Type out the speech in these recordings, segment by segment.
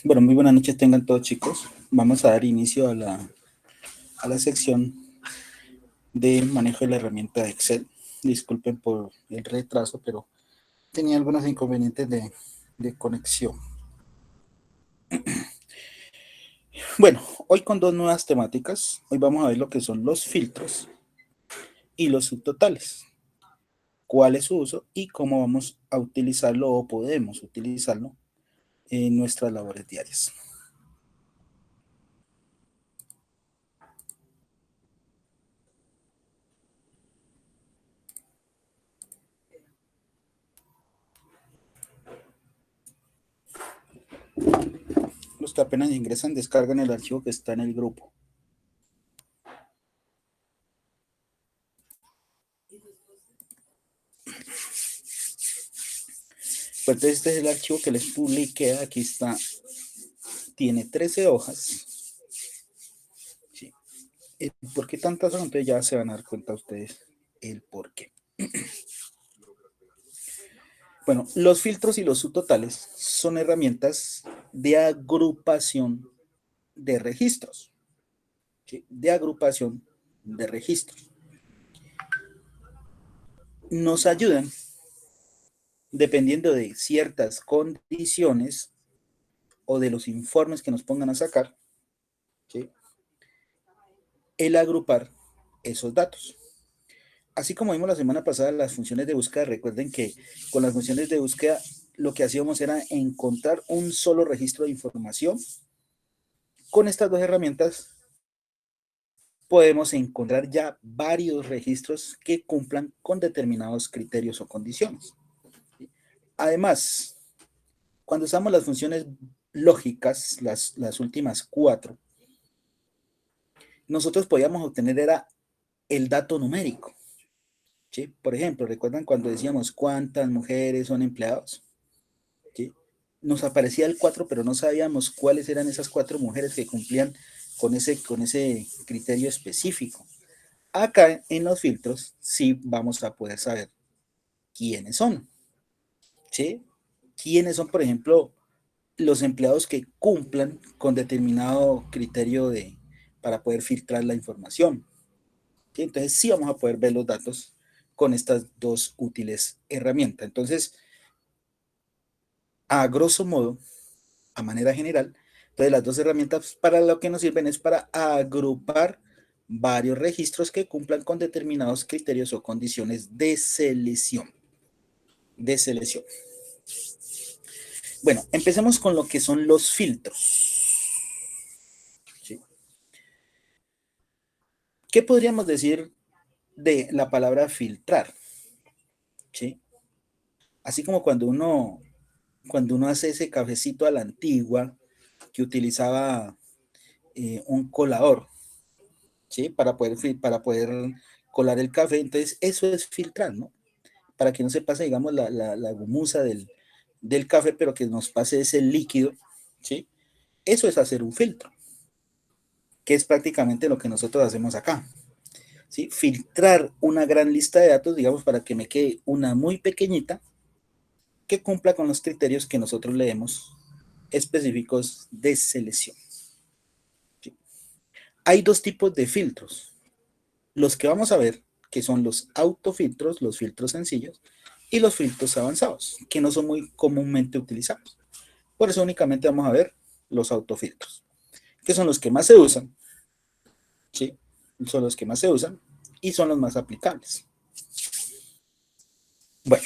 Bueno, muy buenas noches tengan todos, chicos. Vamos a dar inicio a la sección de manejo de la herramienta de Excel. Disculpen por el retraso, pero tenía algunos inconvenientes de conexión. Bueno, hoy con dos nuevas temáticas. Hoy vamos a ver lo que son los filtros y los subtotales. Cuál es su uso y cómo vamos a utilizarlo o podemos utilizarlo en nuestras labores diarias. Los que apenas ingresan descargan el archivo que está en el grupo. Pues este es el archivo que les publiqué. Aquí está. Tiene 13 hojas. Sí. ¿Por qué tantas son? Entonces ya se van a dar cuenta ustedes el por qué. Bueno, los filtros y los subtotales son herramientas de agrupación de registros. ¿Sí? De agrupación de registros. Nos ayudan, dependiendo de ciertas condiciones o de los informes que nos pongan a sacar, ¿sí? El agrupar esos datos. Así como vimos la semana pasada las funciones de búsqueda, recuerden que con las funciones de búsqueda lo que hacíamos era encontrar un solo registro de información. Con estas dos herramientas podemos encontrar ya varios registros que cumplan con determinados criterios o condiciones. Además, cuando usamos las funciones lógicas, las últimas 4, nosotros podíamos obtener era el dato numérico. ¿Sí? Por ejemplo, ¿recuerdan cuando decíamos cuántas mujeres son empleados? ¿Sí? Nos aparecía el 4, pero no sabíamos cuáles eran esas 4 mujeres que cumplían con ese criterio específico. Acá en los filtros sí vamos a poder saber quiénes son. ¿Sí? ¿Quiénes son, por ejemplo, los empleados que cumplan con determinado criterio para poder filtrar la información? ¿Sí? Entonces sí vamos a poder ver los datos con estas dos útiles herramientas. Entonces, a grosso modo, a manera general, entonces las dos herramientas para lo que nos sirven es para agrupar varios registros que cumplan con determinados criterios o condiciones de selección. De selección. Bueno, empecemos con lo que son los filtros. ¿Sí? ¿Qué podríamos decir de la palabra filtrar? ¿Sí? Así como cuando uno hace ese cafecito a la antigua que utilizaba un colador, ¿sí? Para poder colar el café. Entonces, eso es filtrar, ¿no? Para que no se pase, digamos, la gumusa del café, pero que nos pase ese líquido, ¿sí? Eso es hacer un filtro, que es prácticamente lo que nosotros hacemos acá, ¿sí? Filtrar una gran lista de datos, digamos, para que me quede una muy pequeñita que cumpla con los criterios que nosotros leemos específicos de selección. ¿Sí? Hay dos tipos de filtros. Los que vamos a ver, que son los autofiltros, los filtros sencillos, y los filtros avanzados, que no son muy comúnmente utilizados. Por eso únicamente vamos a ver los autofiltros, que son los que más se usan, ¿sí? Son los que más se usan y son los más aplicables. Bueno,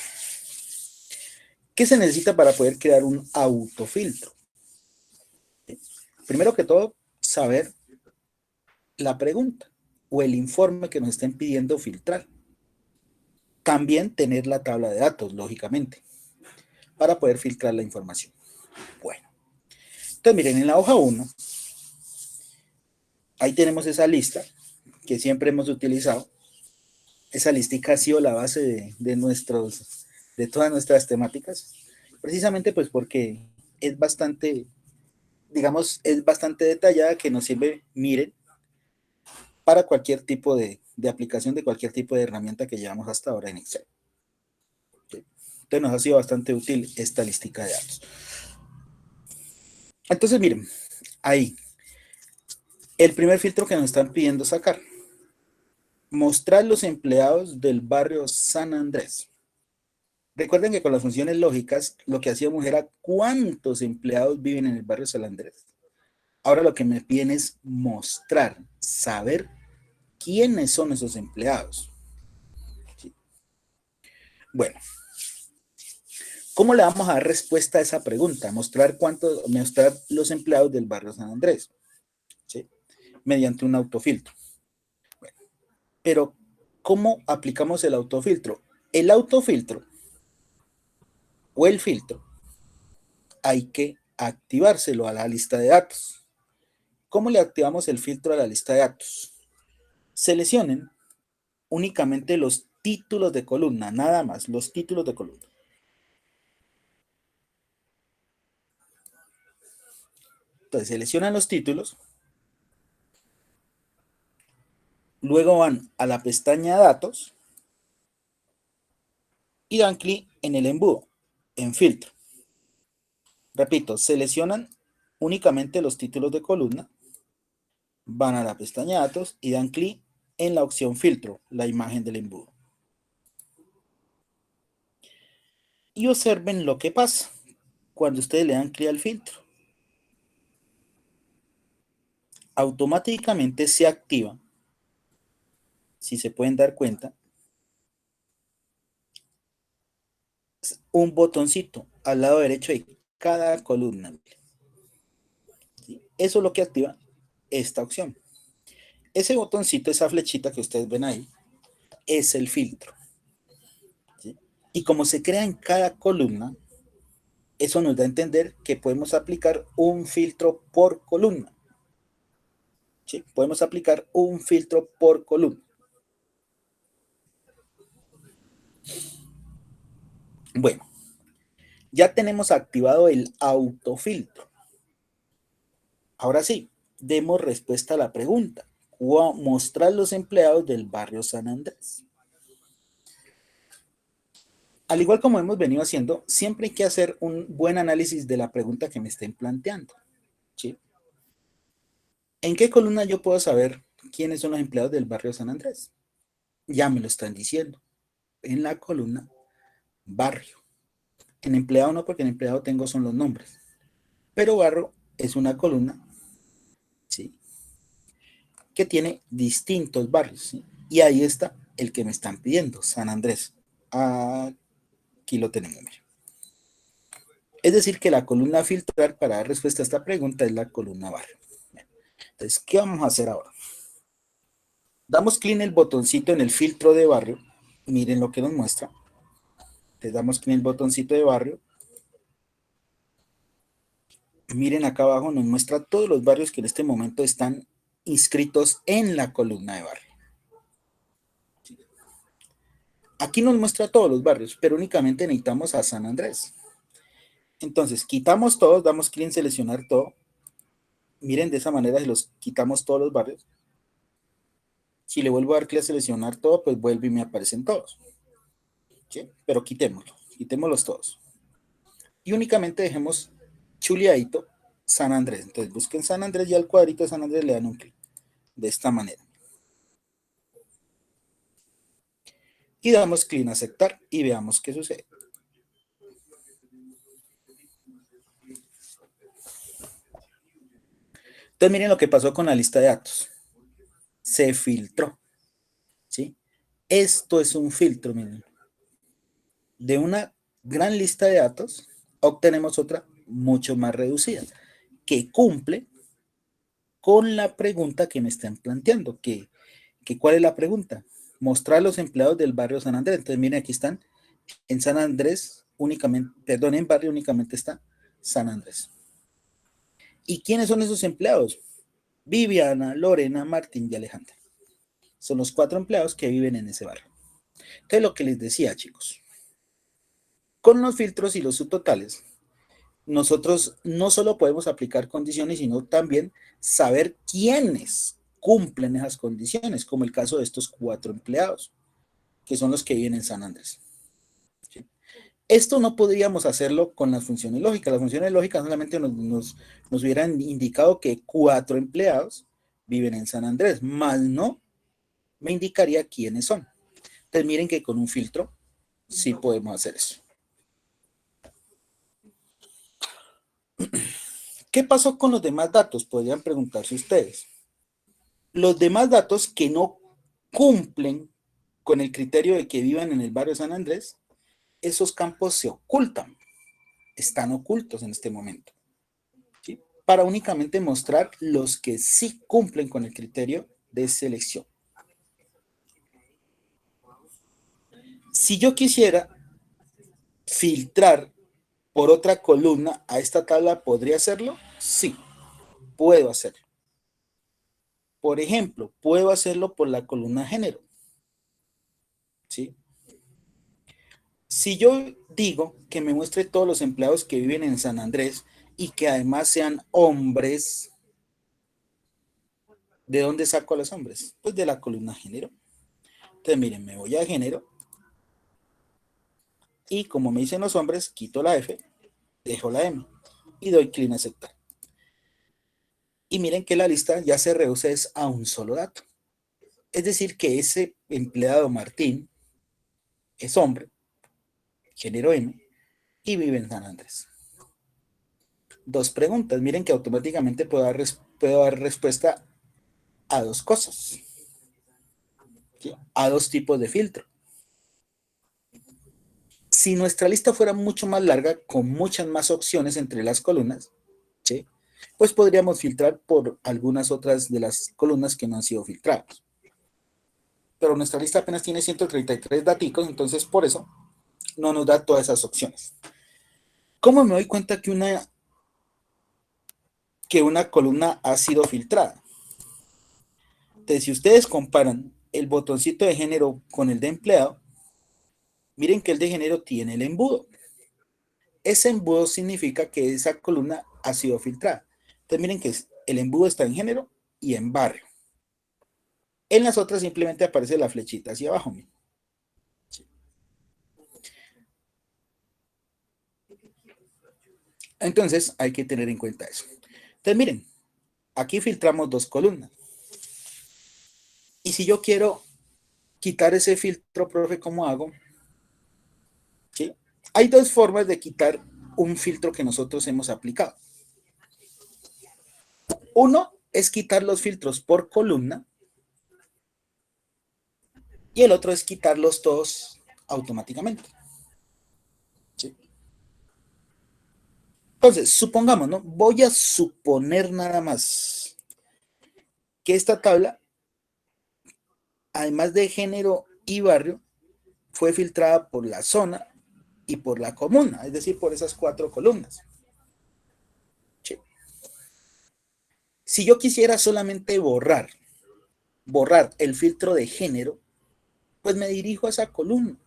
¿qué se necesita para poder crear un autofiltro? Primero que todo, saber la pregunta o el informe que nos estén pidiendo filtrar. También tener la tabla de datos, lógicamente, para poder filtrar la información. Bueno, entonces miren, en la hoja 1, ahí tenemos esa lista que siempre hemos utilizado. Esa listica ha sido la base de todas nuestras temáticas, precisamente pues porque es bastante, digamos, es bastante detallada, que nos sirve, miren, para cualquier tipo de aplicación, de cualquier tipo de herramienta que llevamos hasta ahora en Excel. ¿Sí? Entonces nos ha sido bastante útil esta listica de datos. Entonces, miren, ahí, el primer filtro que nos están pidiendo sacar. Mostrar los empleados del barrio San Andrés. Recuerden que con las funciones lógicas lo que hacíamos era cuántos empleados viven en el barrio San Andrés. Ahora lo que me piden es mostrar, saber quiénes son esos empleados. ¿Sí? Bueno, ¿cómo le vamos a dar respuesta a esa pregunta? Mostrar los empleados del barrio San Andrés. ¿Sí? Mediante un autofiltro. Bueno, pero, ¿cómo aplicamos el autofiltro? El autofiltro o el filtro hay que activárselo a la lista de datos. ¿Cómo le activamos el filtro a la lista de datos? Seleccionen únicamente los títulos de columna, nada más, los títulos de columna. Entonces seleccionan los títulos, luego van a la pestaña Datos y dan clic en el embudo, en Filtro. Repito, seleccionan únicamente los títulos de columna, van a la pestaña Datos y dan clic en la opción Filtro, la imagen del embudo. Y observen lo que pasa cuando ustedes le dan clic al filtro. Automáticamente se activa, si se pueden dar cuenta, un botoncito al lado derecho de cada columna. ¿Sí? Eso es lo que activa esta opción. Ese botoncito, esa flechita que ustedes ven ahí, es el filtro. ¿Sí? Y como se crea en cada columna, eso nos da a entender que podemos aplicar un filtro por columna. ¿Sí? Podemos aplicar un filtro por columna. Bueno, ya tenemos activado el autofiltro. Ahora sí, demos respuesta a la pregunta. Mostrar los empleados del barrio San Andrés. Al igual como hemos venido haciendo, siempre hay que hacer un buen análisis de la pregunta que me estén planteando. ¿Sí? ¿En qué columna yo puedo saber quiénes son los empleados del barrio San Andrés? Ya me lo están diciendo. En la columna barrio. En empleado no, porque en empleado tengo son los nombres. Pero barrio es una columna, ¿sí?, que tiene distintos barrios. ¿Sí? Y ahí está el que me están pidiendo, San Andrés. Aquí lo tenemos. Mira. Es decir, que la columna a filtrar para dar respuesta a esta pregunta es la columna barrio. Entonces, ¿qué vamos a hacer ahora? Damos clic en el botoncito en el filtro de barrio. Miren lo que nos muestra. Le damos clic en el botoncito de barrio. Miren acá abajo, nos muestra todos los barrios que en este momento están inscritos en la columna de barrio. Aquí nos muestra todos los barrios, pero únicamente necesitamos a San Andrés. Entonces, quitamos todos, damos clic en seleccionar todo. Miren, de esa manera se los quitamos todos los barrios. Si le vuelvo a dar clic a seleccionar todo, pues vuelve y me aparecen todos. ¿Sí? Pero quitémoslos todos. Y únicamente dejemos chuleadito San Andrés. Entonces busquen San Andrés y al cuadrito de San Andrés le dan un clic. De esta manera. Y damos clic en aceptar y veamos qué sucede. Entonces miren lo que pasó con la lista de datos. Se filtró. ¿Sí? Esto es un filtro, miren. De una gran lista de datos, obtenemos otra mucho más reducida, que cumple con la pregunta que me están planteando. ¿Cuál es la pregunta? Mostrar los empleados del barrio San Andrés. Entonces, miren, aquí están. En San Andrés únicamente, perdón, en barrio únicamente está San Andrés. ¿Y quiénes son esos empleados? Viviana, Lorena, Martín y Alejandra. Son los 4 empleados que viven en ese barrio. Entonces, lo que les decía, chicos, con los filtros y los subtotales, nosotros no solo podemos aplicar condiciones, sino también saber quiénes cumplen esas condiciones, como el caso de estos 4 empleados, que son los que viven en San Andrés. ¿Sí? Esto no podríamos hacerlo con las funciones lógicas. Las funciones lógicas solamente nos hubieran indicado que 4 empleados viven en San Andrés, más no me indicaría quiénes son. Entonces miren que con un filtro sí podemos hacer eso. ¿Qué pasó con los demás datos? Podrían preguntarse ustedes. Los demás datos que no cumplen con el criterio de que vivan en el barrio de San Andrés, esos campos se ocultan, están ocultos en este momento, ¿sí? Para únicamente mostrar los que sí cumplen con el criterio de selección. Si yo quisiera filtrar por otra columna a esta tabla, ¿podría hacerlo? Sí, puedo hacerlo. Por ejemplo, puedo hacerlo por la columna género, ¿sí? Si yo digo que me muestre todos los empleados que viven en San Andrés y que además sean hombres, ¿de dónde saco a los hombres? Pues de la columna género. Entonces, miren, me voy a género y como me dicen los hombres, quito la F, dejo la M y doy clic en aceptar. Y miren que la lista ya se reduce a un solo dato. Es decir, que ese empleado Martín es hombre, género M, y vive en San Andrés. Dos preguntas. Miren que automáticamente puedo dar respuesta a dos cosas, ¿sí? A dos tipos de filtro. Si nuestra lista fuera mucho más larga, con muchas más opciones entre las columnas, ¿sí? Pues podríamos filtrar por algunas otras de las columnas que no han sido filtradas. Pero nuestra lista apenas tiene 133 datos, entonces por eso no nos da todas esas opciones. ¿Cómo me doy cuenta que una columna ha sido filtrada? Entonces, si ustedes comparan el botoncito de género con el de empleado, miren que el de género tiene el embudo. Ese embudo significa que esa columna ha sido filtrada. Entonces miren que el embudo está en género y en barrio. En las otras simplemente aparece la flechita hacia abajo. Entonces hay que tener en cuenta eso. Entonces miren, aquí filtramos dos columnas. Y si yo quiero quitar ese filtro, profe, ¿cómo hago? ¿Sí? Hay dos formas de quitar un filtro que nosotros hemos aplicado. Uno es quitar los filtros por columna y el otro es quitarlos todos automáticamente. ¿Sí? Entonces, supongamos, ¿no? Voy a suponer nada más que esta tabla, además de género y barrio, fue filtrada por la zona y por la comuna, es decir, por esas 4 columnas. ¿Sí? Si yo quisiera solamente borrar el filtro de género, pues me dirijo a esa columna.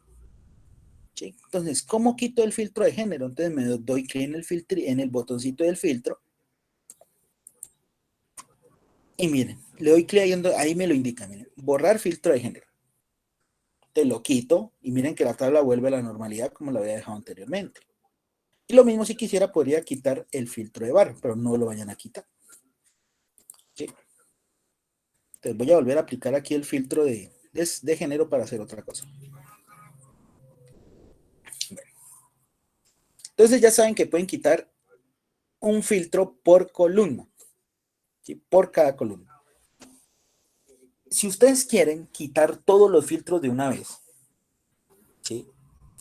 ¿Sí? Entonces, ¿cómo quito el filtro de género? Entonces me doy clic en el botoncito del filtro y miren, le doy clic ahí me lo indica, miren, borrar filtro de género. Te lo quito y miren que la tabla vuelve a la normalidad como la había dejado anteriormente. Y lo mismo si quisiera podría quitar el filtro de barrio, pero no lo vayan a quitar. ¿Sí? Entonces voy a volver a aplicar aquí el filtro de género para hacer otra cosa. Bueno, entonces ya saben que pueden quitar un filtro por columna, ¿sí? Por cada columna. Si ustedes quieren quitar todos los filtros de una vez, ¿sí?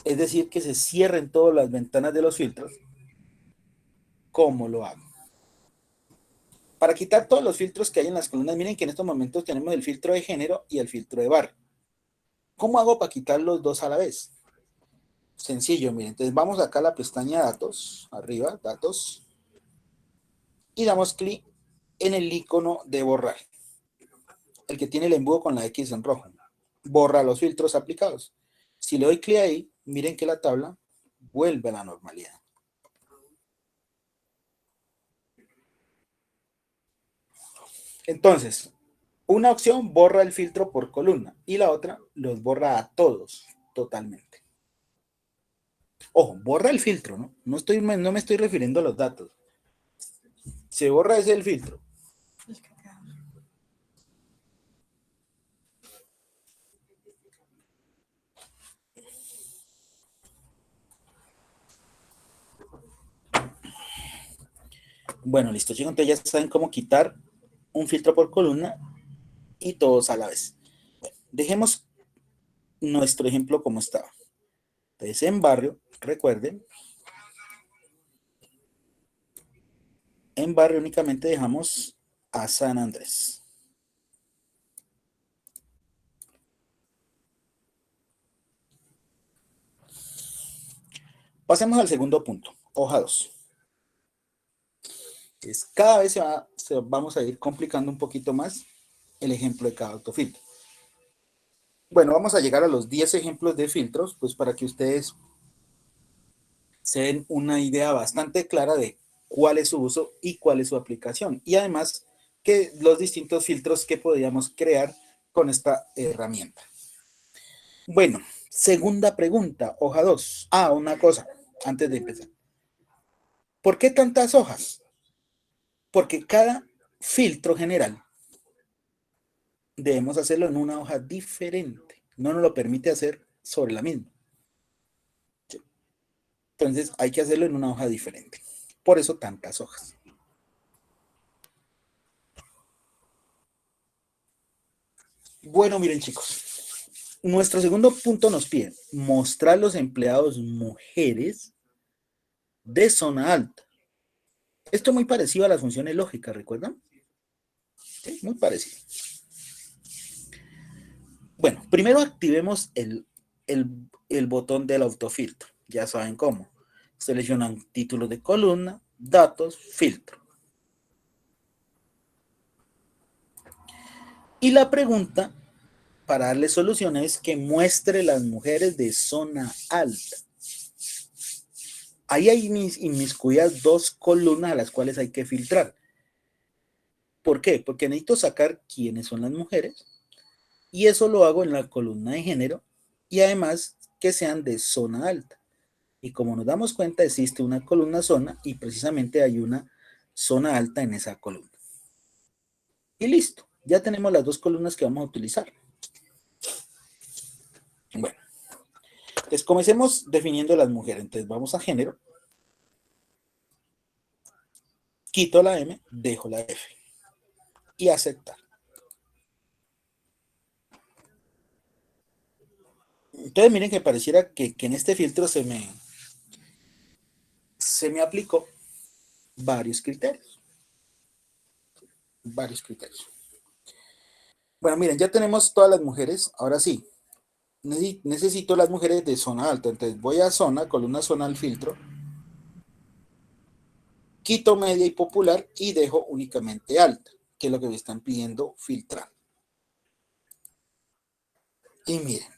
Es decir, que se cierren todas las ventanas de los filtros, ¿cómo lo hago? Para quitar todos los filtros que hay en las columnas, miren que en estos momentos tenemos el filtro de género y el filtro de barrio. ¿Cómo hago para quitar los dos a la vez? Sencillo, miren. Entonces vamos acá a la pestaña datos, arriba, datos, y damos clic en el icono de borrar, el que tiene el embudo con la X en rojo. Borra los filtros aplicados. Si le doy clic ahí, miren que la tabla vuelve a la normalidad. Entonces, una opción borra el filtro por columna y la otra los borra a todos totalmente. Ojo, borra el filtro, ¿no? No me estoy refiriendo a los datos. Se borra ese el filtro. Bueno, listo, chicos. Entonces ya saben cómo quitar un filtro por columna y todos a la vez. Bueno, dejemos nuestro ejemplo como estaba. Entonces, en barrio, recuerden, en barrio únicamente dejamos a San Andrés. Pasemos al segundo punto, hoja 2. Cada vez vamos a ir complicando un poquito más el ejemplo de cada autofiltro. Bueno, vamos a llegar a los 10 ejemplos de filtros, pues para que ustedes se den una idea bastante clara de cuál es su uso y cuál es su aplicación. Y además, que los distintos filtros que podríamos crear con esta herramienta. Bueno, segunda pregunta, hoja 2. Una cosa, antes de empezar. ¿Por qué tantas hojas? Porque cada filtro general debemos hacerlo en una hoja diferente. No nos lo permite hacer sobre la misma. Entonces hay que hacerlo en una hoja diferente. Por eso tantas hojas. Bueno, miren chicos, nuestro segundo punto nos pide mostrar los empleados mujeres de zona alta. Esto es muy parecido a las funciones lógicas, ¿recuerdan? ¿Sí? Muy parecido. Bueno, primero activemos el botón del autofiltro. Ya saben cómo. Seleccionan título de columna, datos, filtro. Y la pregunta para darle solución es que muestre las mujeres de zona alta. Ahí hay inmiscuidas dos columnas a las cuales hay que filtrar. ¿Por qué? Porque necesito sacar quiénes son las mujeres y eso lo hago en la columna de género y además que sean de zona alta. Y como nos damos cuenta, existe una columna zona y precisamente hay una zona alta en esa columna. Y listo, ya tenemos las dos columnas que vamos a utilizar. Bueno, entonces comencemos definiendo las mujeres. Entonces vamos a género, quito la M, dejo la F y aceptar. Entonces miren que pareciera que en este filtro se me aplicó varios criterios. Varios criterios. Bueno, miren, ya tenemos todas las mujeres. Ahora sí, necesito las mujeres de zona alta. Entonces voy a zona, columna zona al filtro. Quito media y popular y dejo únicamente alta, que es lo que me están pidiendo filtrar. Y miren.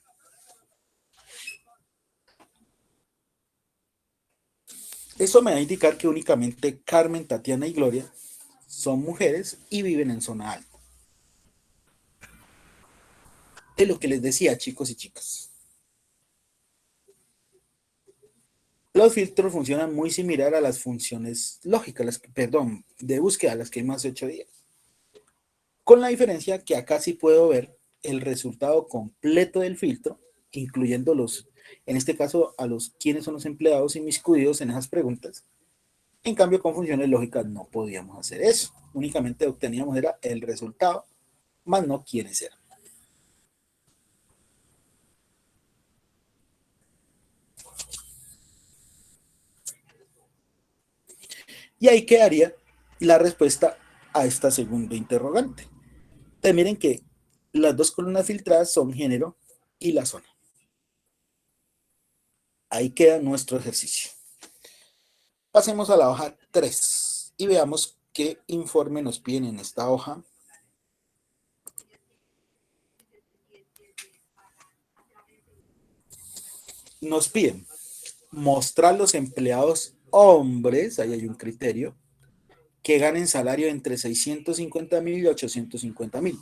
Eso me va a indicar que únicamente Carmen, Tatiana y Gloria son mujeres y viven en zona alta. Es lo que les decía, chicos y chicas. Los filtros funcionan muy similar a las funciones lógicas, de búsqueda, las que hemos hecho días. Con la diferencia que acá sí puedo ver el resultado completo del filtro, incluyendo en este caso, a los quiénes son los empleados inmiscuidos en esas preguntas. En cambio, con funciones lógicas no podíamos hacer eso. Únicamente obteníamos era el resultado, más no quiénes eran. Y ahí quedaría la respuesta a esta segunda interrogante. Entonces miren que las dos columnas filtradas son género y la zona. Ahí queda nuestro ejercicio. Pasemos a la hoja 3 y veamos qué informe nos piden en esta hoja. Nos piden mostrar los empleados hombres, ahí hay un criterio, que ganen salario entre 650,000 y 850,000.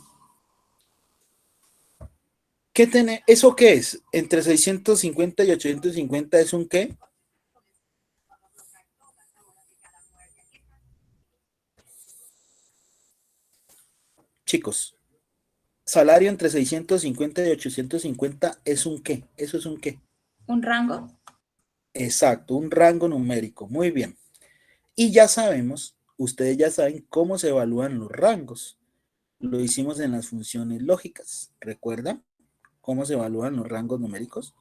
¿Eso qué es? Entre 650 y 850 es un qué? Chicos, salario entre 650 y 850 es un qué. Eso es un qué. ¿Un rango? Exacto, un rango numérico. Muy bien. Y ya sabemos, ustedes ya saben cómo se evalúan los rangos. Lo hicimos en las funciones lógicas. ¿Recuerdan cómo se evalúan los rangos numéricos?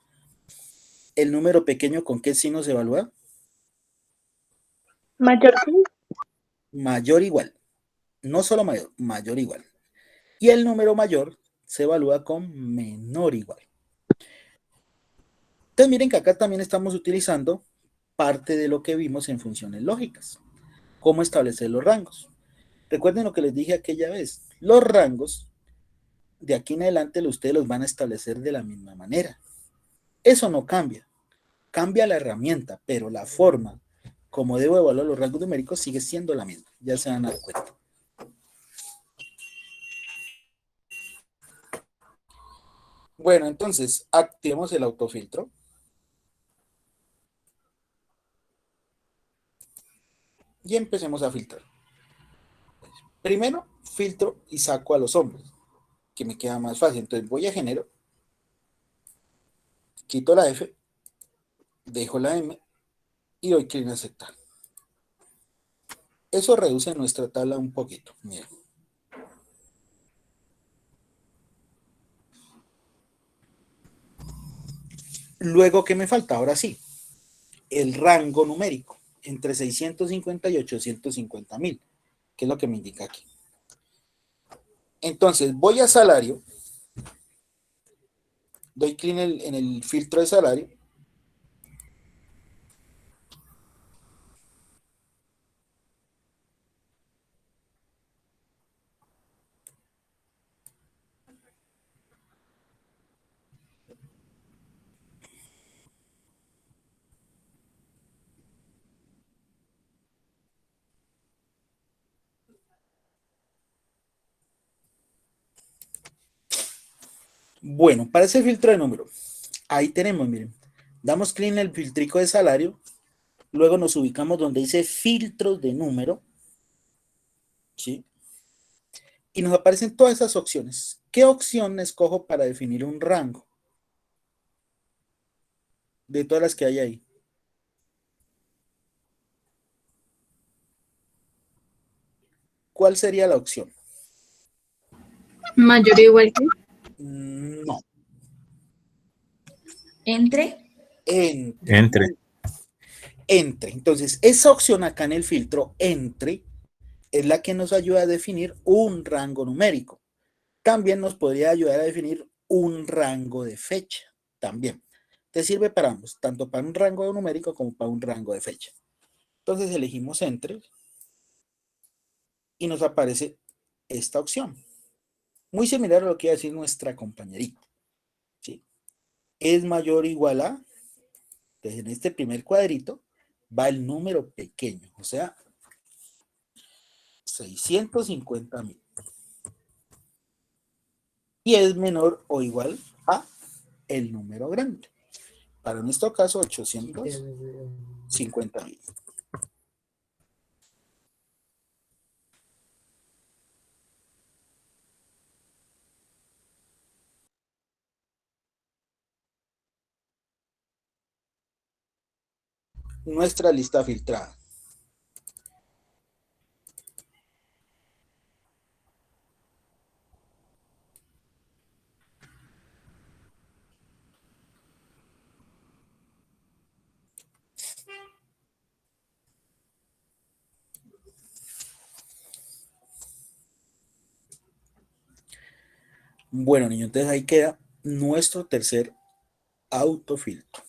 ¿El número pequeño con qué signo se evalúa? Mayor que Mayor igual. No solo mayor, mayor igual. Y el número mayor se evalúa con menor igual. Entonces miren que acá también estamos utilizando parte de lo que vimos en funciones lógicas. Cómo establecer los rangos. Recuerden lo que les dije aquella vez. Los rangos, de aquí en adelante, ustedes los van a establecer de la misma manera. Eso no cambia. Cambia la herramienta, pero la forma como debo evaluar los rangos numéricos sigue siendo la misma. Ya se van a dar cuenta. Bueno, entonces, activemos el autofiltro. Y empecemos a filtrar. Primero, filtro y saco a los hombres, que me queda más fácil. Entonces voy a género, quito la F, dejo la M y doy clic en aceptar. Eso reduce nuestra tabla un poquito. Miren. Luego, ¿qué me falta? Ahora sí, el rango numérico entre 650 y 850.000, que es lo que me indica aquí. Entonces, voy a salario, doy clic en el filtro de salario. Bueno, para ese filtro de número, ahí tenemos, miren, damos clic en el filtrico de salario, luego nos ubicamos donde dice filtros de número, ¿sí? Y nos aparecen todas esas opciones. ¿Qué opción escojo para definir un rango? De todas las que hay ahí. ¿Cuál sería la opción? mayor o igual que No. ¿Entre? Entre. Entre. Entonces, esa opción acá en el filtro, entre, es la que nos ayuda a definir un rango numérico. También nos podría ayudar a definir un rango de fecha. También. Te sirve para ambos, tanto para un rango numérico como para un rango de fecha. Entonces elegimos entre y nos aparece esta opción. Muy similar a lo que iba a decir nuestra compañerita. ¿Sí? Es mayor o igual a, entonces en este primer cuadrito va el número pequeño, o sea, 650.000. Y es menor o igual a el número grande. Para nuestro caso, 850.000. Nuestra lista filtrada. Bueno, niños, entonces ahí queda nuestro tercer autofiltro.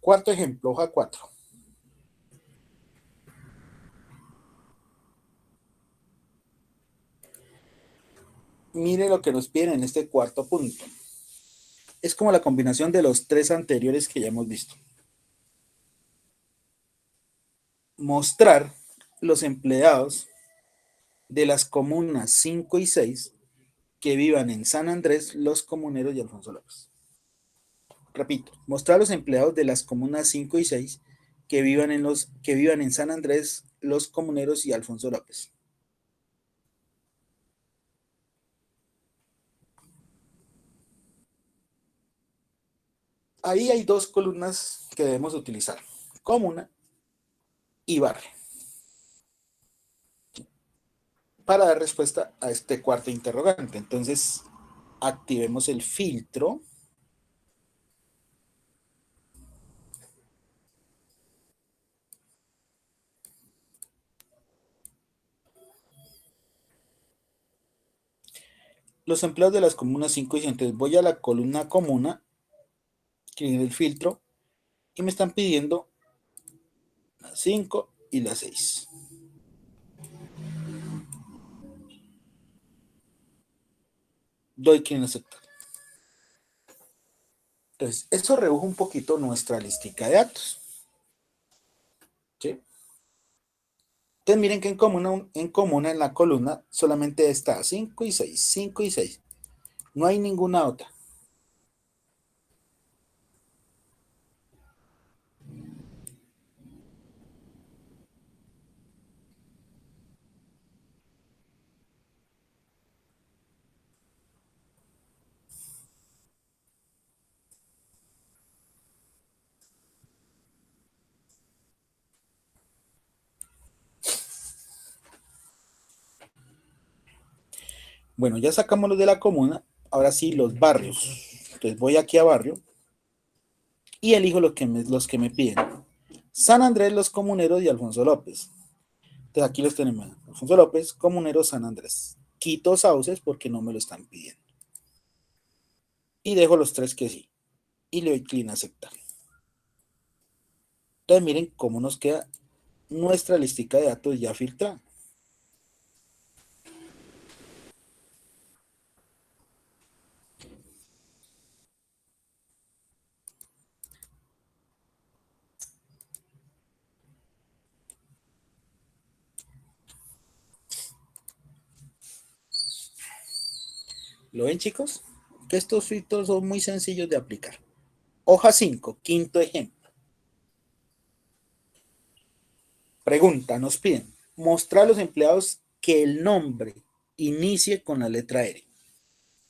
Cuarto ejemplo, hoja 4. Mire lo que nos piden en este cuarto punto. Es como la combinación de los tres anteriores que ya hemos visto. Mostrar los empleados de las comunas 5 y 6 que vivan en San Andrés, Los Comuneros y Alfonso López. Repito, mostrar los empleados de las comunas 5 y 6 que vivan en San Andrés, Los Comuneros y Alfonso López. Ahí hay dos columnas que debemos utilizar, comuna y barrio, para dar respuesta a este cuarto interrogante. Entonces, activemos el filtro. Los empleados de las comunas 5 y 6. Entonces voy a la columna comuna, que viene el filtro, y me están pidiendo la 5 y la 6. Doy clic en aceptar. Entonces, esto redujo un poquito nuestra listica de datos. ¿Sí? Entonces, miren que en la columna solamente está 5 y 6, 5 y 6. No hay ninguna otra. Bueno, ya sacamos los de la comuna. Ahora sí, los barrios. Entonces voy aquí a barrio y elijo los que me piden. San Andrés, Los Comuneros y Alfonso López. Entonces aquí los tenemos. Alfonso López, Comunero, San Andrés. Quito Sauces porque no me lo están pidiendo. Y dejo los tres que sí. Y le doy clic en aceptar. Entonces miren cómo nos queda nuestra listica de datos ya filtrada. ¿Lo ven, chicos? Que estos filtros son muy sencillos de aplicar. Hoja 5, quinto ejemplo. Pregunta, nos piden mostrar a los empleados que el nombre inicie con la letra R.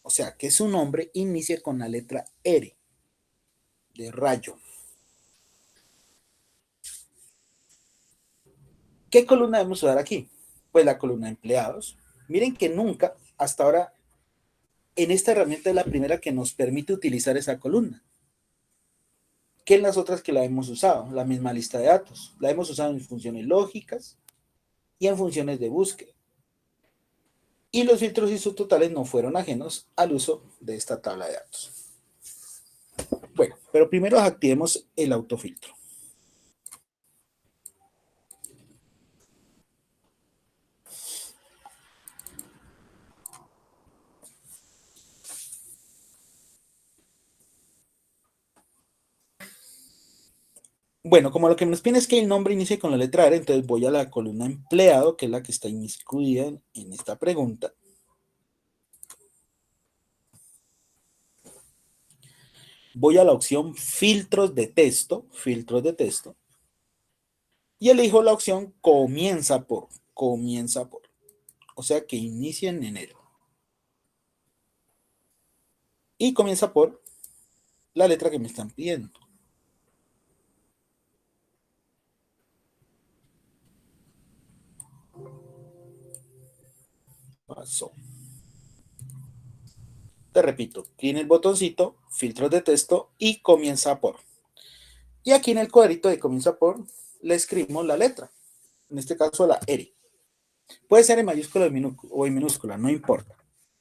O sea, que su nombre inicie con la letra R de rayo. ¿Qué columna debemos usar aquí? Pues la columna de empleados. Miren que nunca, hasta ahora, en esta herramienta es la primera que nos permite utilizar esa columna. Que en las otras que la hemos usado, la misma lista de datos. La hemos usado en funciones lógicas y en funciones de búsqueda. Y los filtros y subtotales no fueron ajenos al uso de esta tabla de datos. Bueno, pero primero activemos el autofiltro. Bueno, como lo que nos piden es que el nombre inicie con la letra R, entonces voy a la columna empleado, que es la que está inmiscuida en esta pregunta. Voy a la opción filtros de texto, y elijo la opción comienza por, o sea que inicia en enero. Y comienza por la letra que me están pidiendo. Pasó. Te repito, tiene el botoncito, filtros de texto y comienza por. Y aquí en el cuadrito de comienza por, le escribimos la letra. En este caso la R. Puede ser en mayúscula o en minúscula, no importa.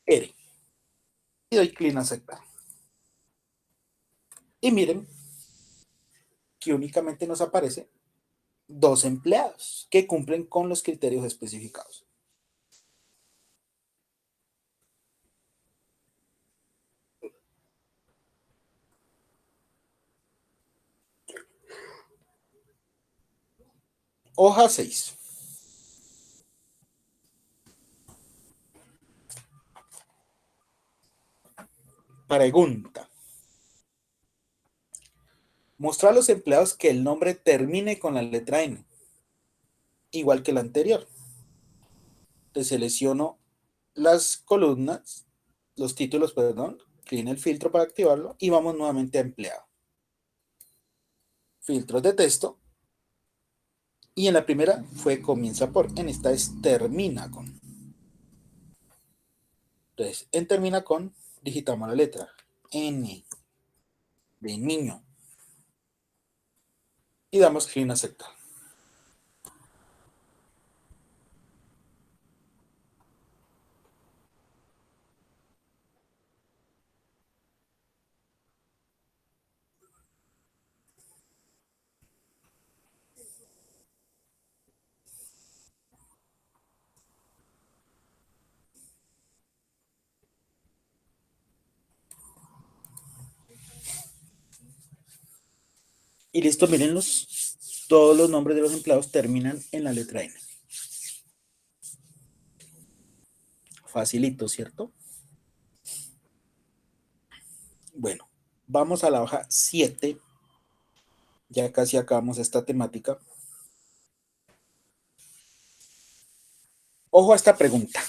R. Y doy clic en aceptar. Y miren que únicamente nos aparece 2 empleados que cumplen con los criterios especificados. Hoja 6. Pregunta. Mostrar a los empleados que el nombre termine con la letra N. igual que el anterior. Te selecciono las columnas, los títulos, perdón, clic en el filtro para activarlo y vamos nuevamente a empleado. Filtros de texto. Y en la primera fue comienza por, en esta es termina con. Entonces, en termina con, digitamos la letra N de niño y damos clic en aceptar. Y listo, mírenlos. Todos los nombres de los empleados terminan en la letra N. Facilito, ¿cierto? Bueno, vamos a la hoja 7. Ya casi acabamos esta temática. Ojo a esta pregunta.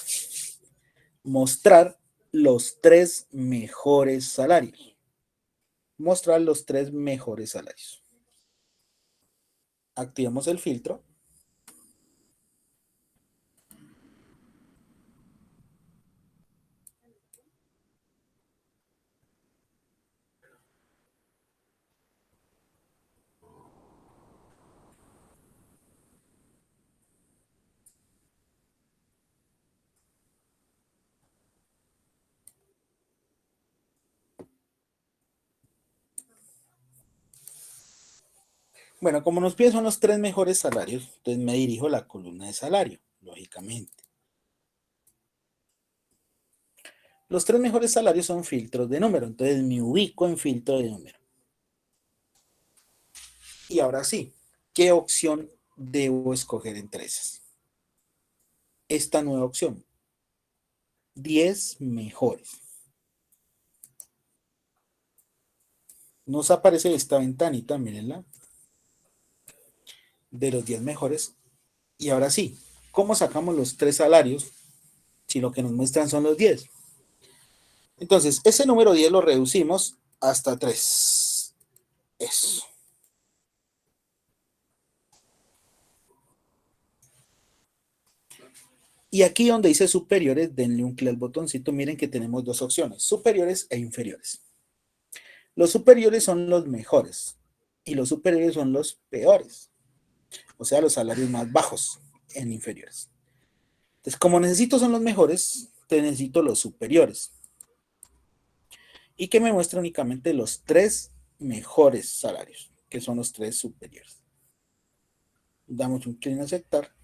Mostrar los 3 mejores salarios. Mostrar los 3 mejores salarios. Activamos el filtro. Bueno, como nos piden son los 3 mejores salarios, entonces me dirijo a la columna de salario, lógicamente. Los 3 mejores salarios son filtros de número, entonces me ubico en filtro de número. Y ahora sí, ¿qué opción debo escoger entre esas? Esta nueva opción, 10 mejores. Nos aparece esta ventanita, mírenla, de los 10 mejores. Y ahora sí, ¿cómo sacamos los 3 salarios si lo que nos muestran son los 10? Entonces, ese número 10 lo reducimos hasta 3. Eso. Y aquí donde dice superiores, denle un clic al botoncito. Miren que tenemos dos opciones, superiores e inferiores. Los superiores son los mejores y los superiores son los peores. O sea, los salarios más bajos en inferiores. Entonces, como necesito son los mejores, entonces necesito los superiores. Y que me muestre únicamente los 3 mejores salarios, que son los 3 superiores. Damos un clic en aceptar.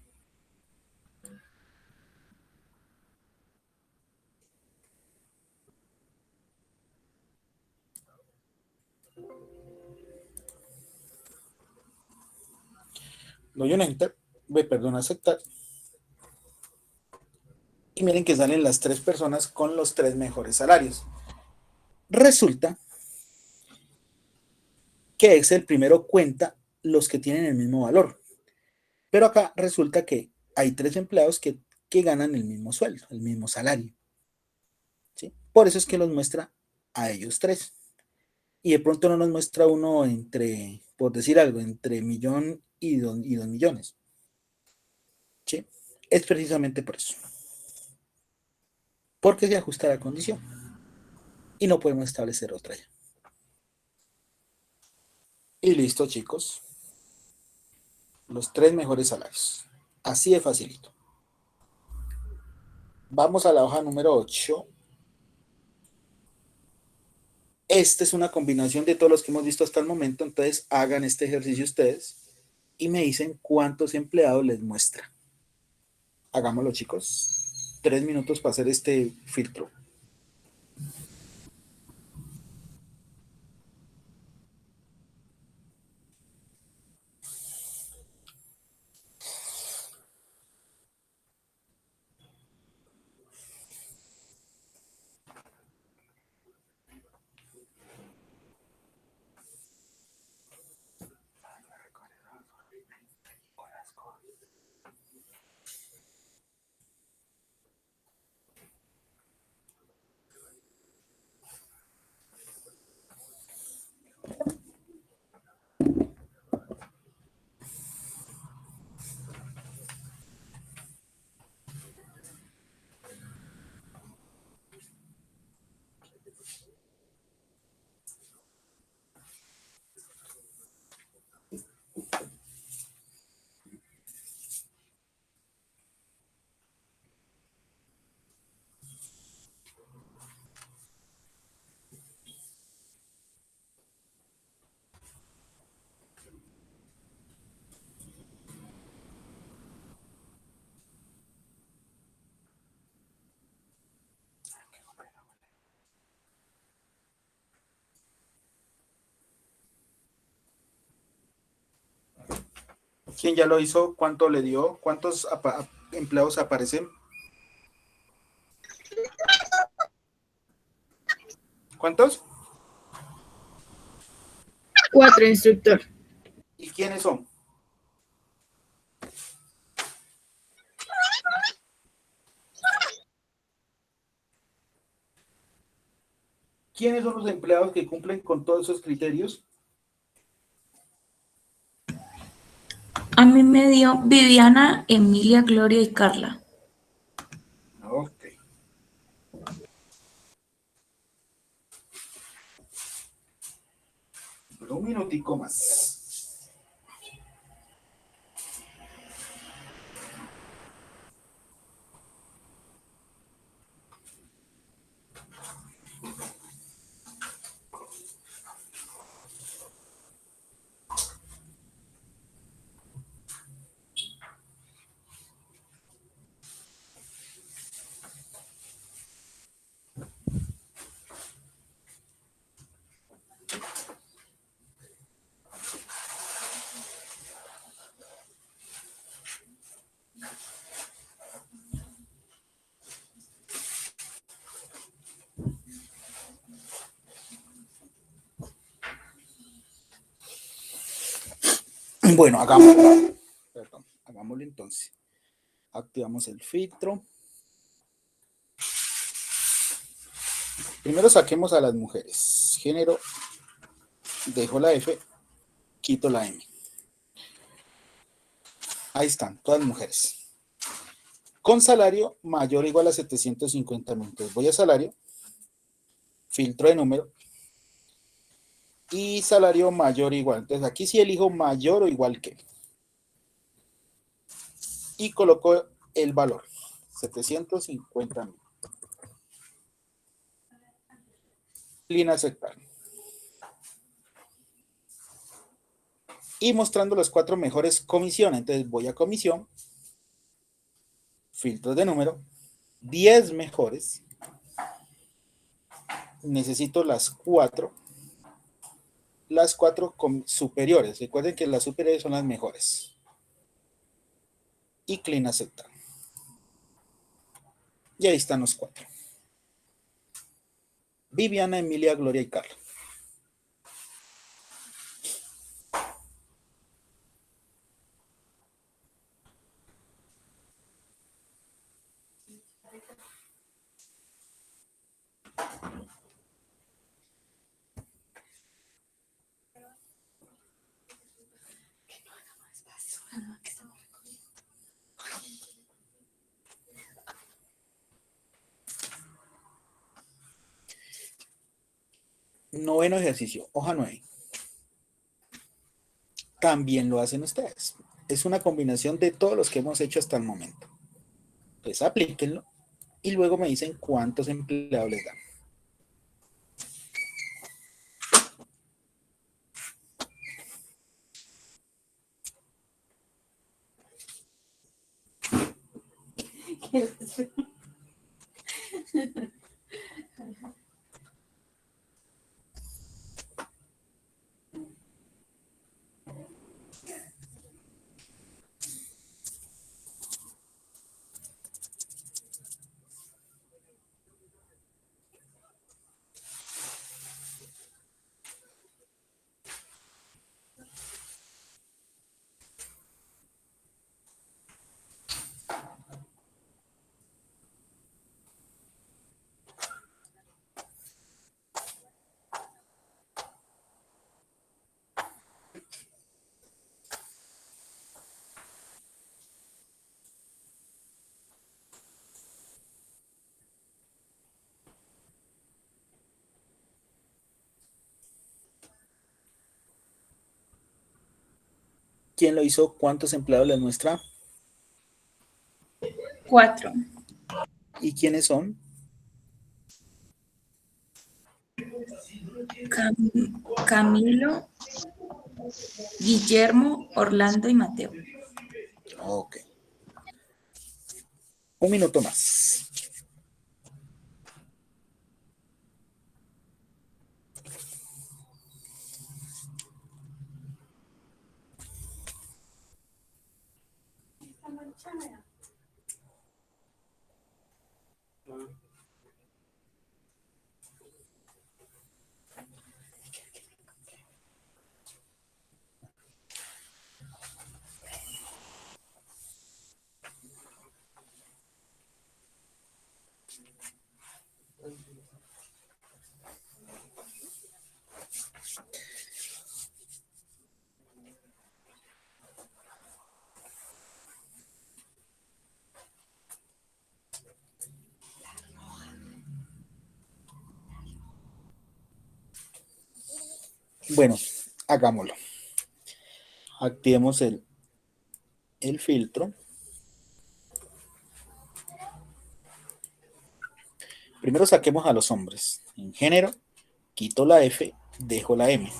Doy un enter, perdón, aceptar. Y miren que salen las 3 personas con los 3 mejores salarios. Resulta que Excel primero cuenta los que tienen el mismo valor. Pero acá resulta que hay 3 empleados que ganan el mismo sueldo, el mismo salario. ¿Sí? Por eso es que los muestra a ellos 3. Y de pronto no nos muestra uno entre, por decir algo, entre millón y 2 millones. ¿Sí? Es precisamente por eso. Porque se ajusta a la condición. Y no podemos establecer otra ya. Y listo, chicos. Los 3 mejores salarios. Así de facilito. Vamos a la hoja número 8. Esta es una combinación de todos los que hemos visto hasta el momento, entonces hagan este ejercicio ustedes y me dicen cuántos empleados les muestra. Hagámoslo, chicos. 3 minutos para hacer este filtro. ¿Quién ya lo hizo? ¿Cuánto le dio? ¿Cuántos empleados aparecen? ¿Cuántos? 4, instructor. ¿Y quiénes son? ¿Quiénes son los empleados que cumplen con todos esos criterios? A mí me dio Viviana, Emilia, Gloria y Carla. Ok. Un minutico más. Bueno, hagámoslo. Perdón, hagámoslo entonces. Activamos el filtro. Primero saquemos a las mujeres. Género, dejo la F, quito la M. Ahí están, todas mujeres. Con salario mayor o igual a 750.000. Entonces voy a salario, filtro de número, y salario mayor o igual. Entonces aquí sí elijo mayor o igual que. Y coloco el valor, 750.000. Clic aceptar. Y mostrando las 4 mejores comisiones. Entonces voy a comisión, filtros de número, 10 mejores. Necesito las 4 superiores. Recuerden que las superiores son las mejores. Y clic aceptar. Y ahí están los 4. Viviana, Emilia, Gloria y Carla. Noveno ejercicio, hoja 9. También lo hacen ustedes. Es una combinación de todos los que hemos hecho hasta el momento. Pues aplíquenlo y luego me dicen cuántos empleados les dan. ¿Quién lo hizo? ¿Cuántos empleados les muestra? 4. ¿Y quiénes son? Camilo, Guillermo, Orlando y Mateo. Ok. Un minuto más. Bueno, hagámoslo. Activemos el filtro. Primero saquemos a los hombres. En género, quito la F, dejo la M.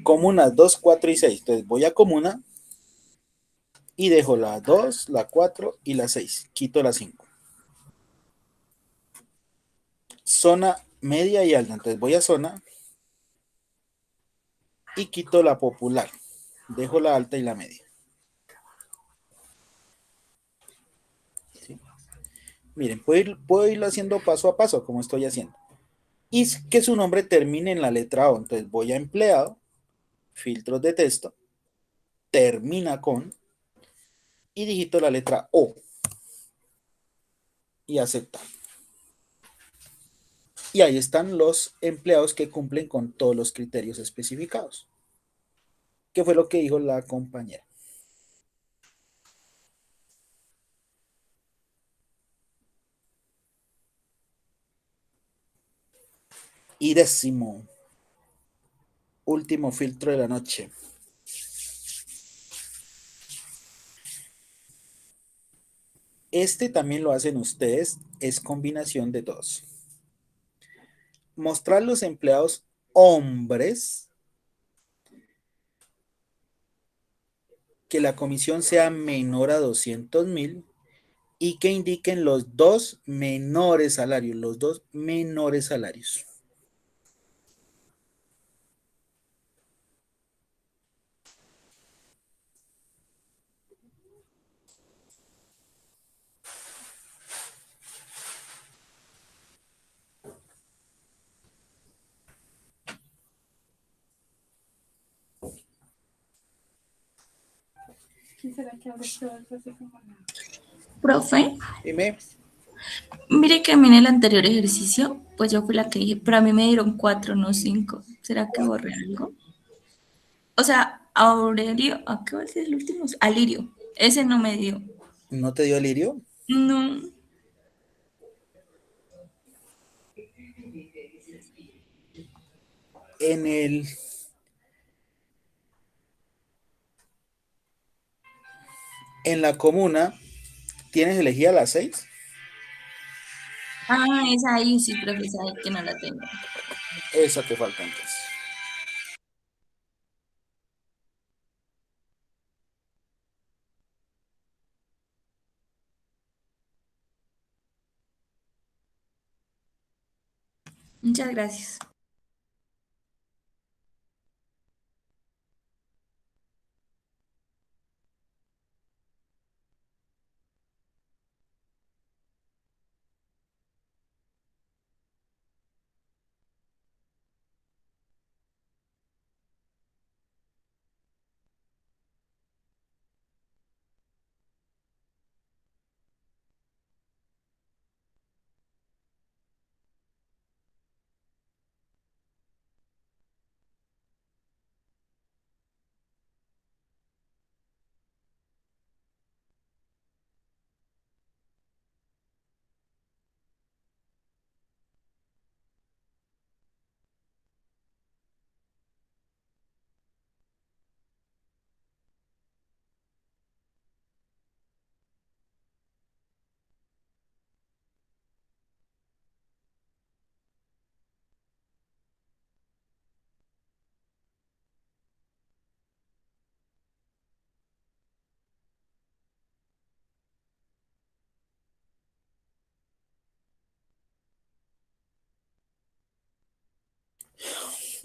Comunas 2, 4 y 6. Entonces voy a comuna y dejo la 2, la 4 y la 6. Quito la 5. Zona media y alta. Entonces voy a zona y quito la popular. Dejo la alta y la media. ¿Sí? Miren, puedo irlo haciendo paso a paso como estoy haciendo. Y que su nombre termine en la letra O. Entonces voy a empleado, filtros de texto, termina con y digito la letra O y aceptar. Y ahí están los empleados que cumplen con todos los criterios especificados. ¿Qué fue lo que dijo la compañera? Y décimo, último filtro de la noche. Este también lo hacen ustedes, es combinación de todos. Mostrar los empleados hombres, que la comisión sea menor a 200,000 y que indiquen los dos menores salarios, los dos menores salarios. Profe, Dime. mire que a mí en el anterior ejercicio, pues yo fui la que dije, pero a mí me dieron 4, no 5. ¿Será que borré algo? O sea, a Aurelio, ¿a qué va a ser el último? A Lirio, ese no me dio. ¿No te dio lirio? No, En en la comuna, ¿tienes elegida las 6? esa ahí sí, profe, esa ahí que no la tengo. Esa te falta entonces. Muchas gracias.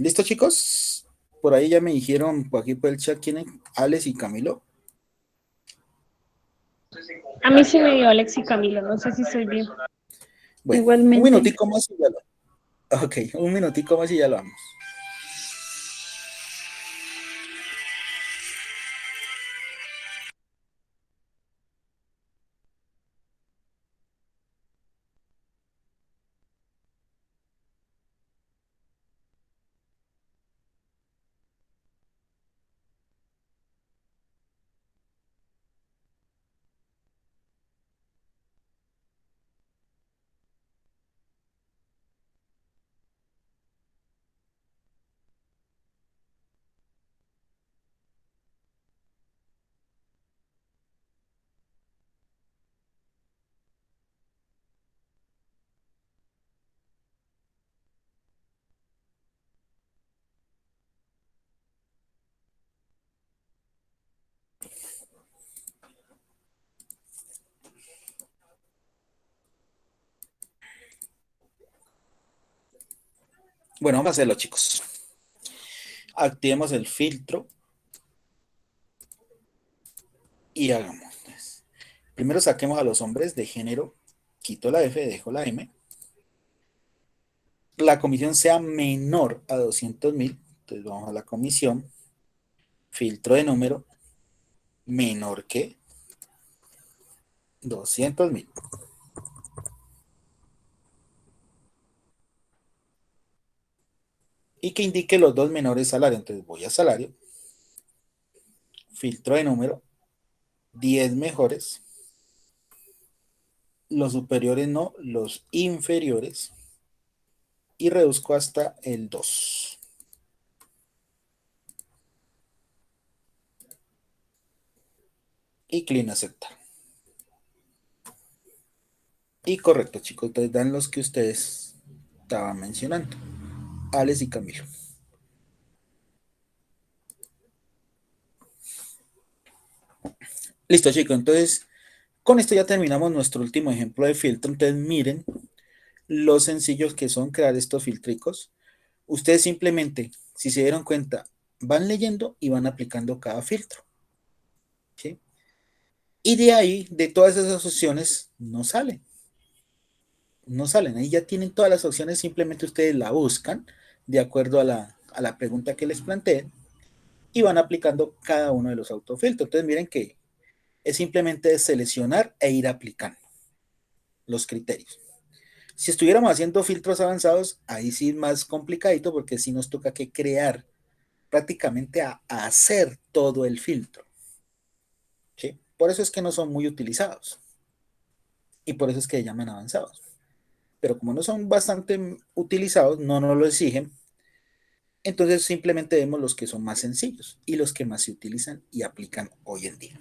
¿Listo, chicos? Por ahí ya me dijeron, por aquí por el chat, ¿quién es? Alex y Camilo. A mí sí me dio Alex y Camilo, no sé si soy bien. Bueno, Igualmente. un minutico más y ya lo... Ok, un minutico más y ya lo vamos. Bueno, vamos a hacerlo, chicos. Activemos el filtro y hagamos. Primero saquemos a los hombres de género, quito la F, dejo la M. La comisión sea menor a 200.000, entonces vamos a la comisión, filtro de número, menor que 200.000. Y que indique los dos menores salarios, entonces voy a salario, filtro de número, 10 mejores, los superiores no, los inferiores, y reduzco hasta el 2. Y clic en aceptar. Y correcto, chicos, entonces dan los que ustedes estaban mencionando, Alex y Camilo. Listo, chicos, entonces con esto ya terminamos nuestro último ejemplo de filtro. Entonces miren lo sencillos que son crear estos filtricos. Ustedes simplemente, si se dieron cuenta, van leyendo y van aplicando cada filtro, ¿sí? Y de ahí, de todas esas opciones, no salen. No salen. Ahí ya tienen todas las opciones, simplemente ustedes la buscan de acuerdo a la pregunta que les planteen y van aplicando cada uno de los autofiltros. Entonces miren que es simplemente seleccionar e ir aplicando los criterios. Si estuviéramos haciendo filtros avanzados, ahí sí es más complicadito porque sí nos toca que crear prácticamente a hacer todo el filtro, ¿sí? Por eso es que no son muy utilizados y por eso es que se llaman avanzados. Pero como no son bastante utilizados, no nos lo exigen, entonces simplemente vemos los que son más sencillos y los que más se utilizan y aplican hoy en día.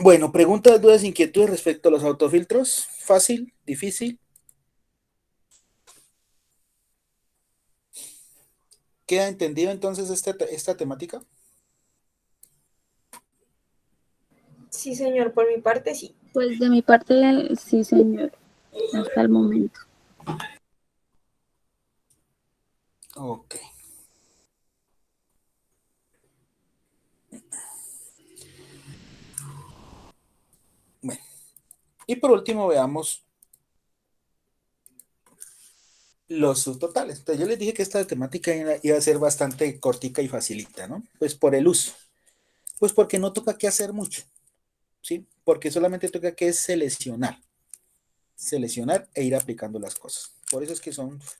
Bueno, preguntas, dudas, inquietudes respecto a los autofiltros. ¿Fácil? ¿Difícil? ¿Queda entendido entonces esta temática? Sí, señor, por mi parte sí. Pues de mi parte, sí, señor, hasta el momento. Ok. Bueno, y por último veamos los subtotales. Entonces yo les dije que esta temática iba a ser bastante cortica y facilita, ¿no? Pues por el uso. Pues porque no toca que hacer mucho, ¿sí? Porque solamente toca que seleccionar e ir aplicando las cosas. Por eso es que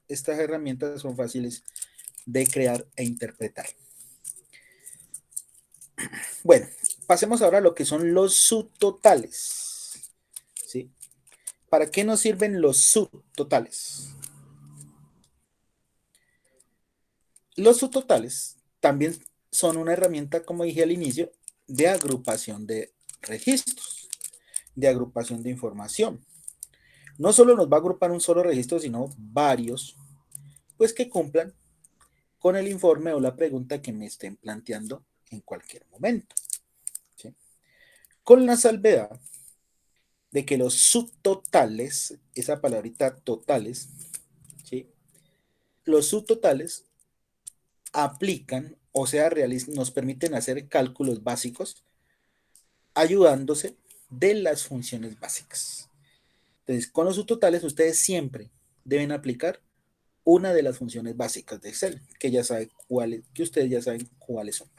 estas herramientas son fáciles de crear e interpretar. Bueno, pasemos ahora a lo que son los subtotales, ¿sí? ¿Para qué nos sirven los subtotales? Los subtotales también son una herramienta, como dije al inicio, de agrupación de registros, de agrupación de información. No solo nos va a agrupar un solo registro, sino varios, pues que cumplan con el informe o la pregunta que me estén planteando en cualquier momento, ¿sí? Con la salvedad de que los subtotales, esa palabrita totales, ¿sí? Los subtotales aplican, o sea, nos permiten hacer cálculos básicos ayudándose de las funciones básicas. Entonces, con los subtotales ustedes siempre deben aplicar una de las funciones básicas de Excel, que ya saben que ustedes ya saben cuáles son.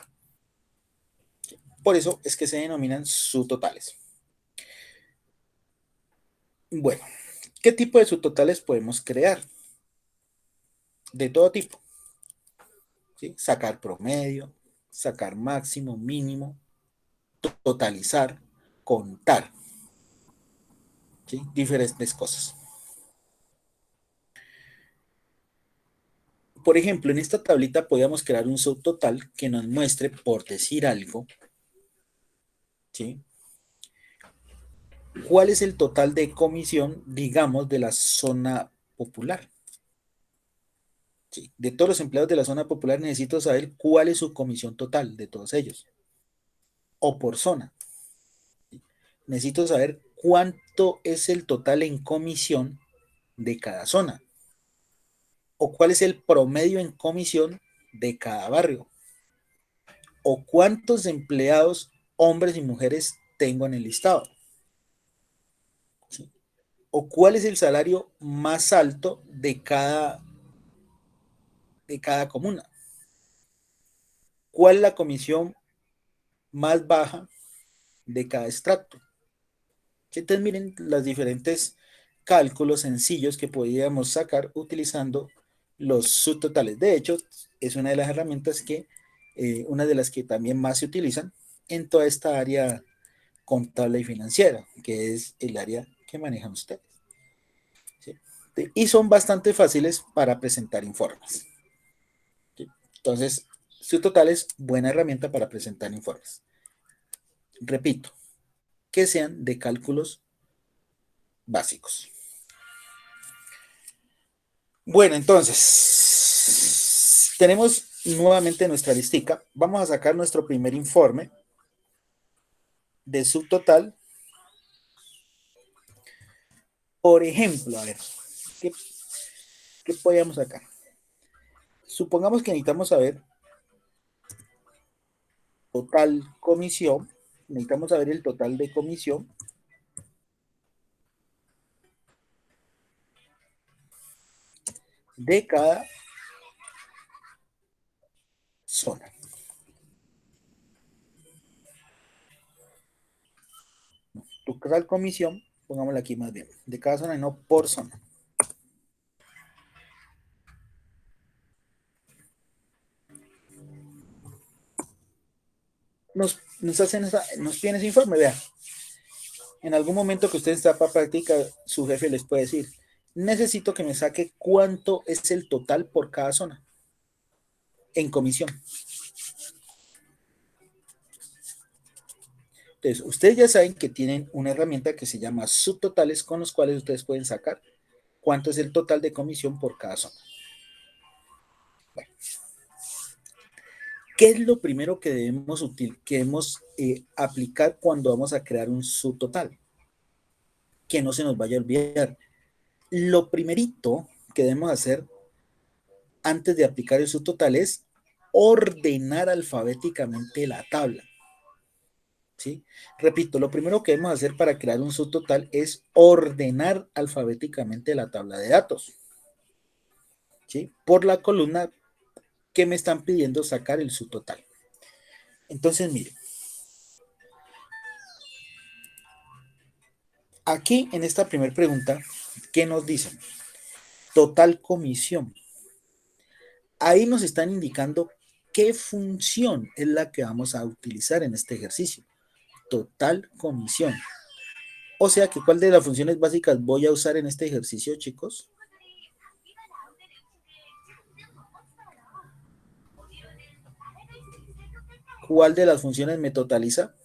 Por eso es que se denominan subtotales. Bueno, ¿qué tipo de subtotales podemos crear? De todo tipo. ¿Sí? Sacar promedio, sacar máximo, mínimo, totalizar, contar. ¿Sí? Diferentes cosas. Por ejemplo, en esta tablita podríamos crear un subtotal que nos muestre, por decir algo, ¿sí? ¿Cuál es el total de comisión, digamos, de la zona popular? ¿Sí? De todos los empleados de la zona popular necesito saber cuál es su comisión total de todos ellos. O por zona. ¿Sí? Necesito saber cuánto es el total en comisión de cada zona. O cuál es el promedio en comisión de cada barrio. O cuántos empleados, hombres y mujeres, tengo en el listado. ¿Sí? O cuál es el salario más alto de cada comuna. ¿Cuál es la comisión más baja de cada extracto? Entonces miren los diferentes cálculos sencillos que podríamos sacar utilizando los subtotales. De hecho, es una de las herramientas una de las que también más se utilizan en toda esta área contable y financiera, que es el área que manejan ustedes. ¿Sí? Y son bastante fáciles para presentar informes. ¿Sí? Entonces, subtotal es buena herramienta para presentar informes. Repito, que sean de cálculos básicos. Bueno, entonces, tenemos nuevamente nuestra listica. Vamos a sacar nuestro primer informe de subtotal. Por ejemplo, a ver, ¿qué podríamos sacar? Supongamos que necesitamos saber total comisión. Necesitamos saber el total de comisión de cada zona. Total comisión, pongámosla aquí más bien, de cada zona y no por zona. Nos piden ese informe, vean. En algún momento que usted está para práctica, su jefe les puede decir, necesito que me saque cuánto es el total por cada zona en comisión. Entonces, ustedes ya saben que tienen una herramienta que se llama subtotales, con los cuales ustedes pueden sacar cuánto es el total de comisión por cada zona. Bueno. ¿Qué es lo primero que debemos aplicar cuando vamos a crear un subtotal? Que no se nos vaya a olvidar. Lo primerito que debemos hacer antes de aplicar el subtotal es ordenar alfabéticamente la tabla. ¿Sí? Repito, lo primero que debemos hacer para crear un subtotal es ordenar alfabéticamente la tabla de datos. ¿Sí? Por la columna que me están pidiendo sacar el subtotal. Entonces, miren. Aquí en esta primera pregunta, ¿qué nos dicen? Total comisión. Ahí nos están indicando qué función es la que vamos a utilizar en este ejercicio. Total comisión. O sea que ¿cuál de las funciones básicas voy a usar en este ejercicio, chicos? ¿Cuál de las funciones me totaliza?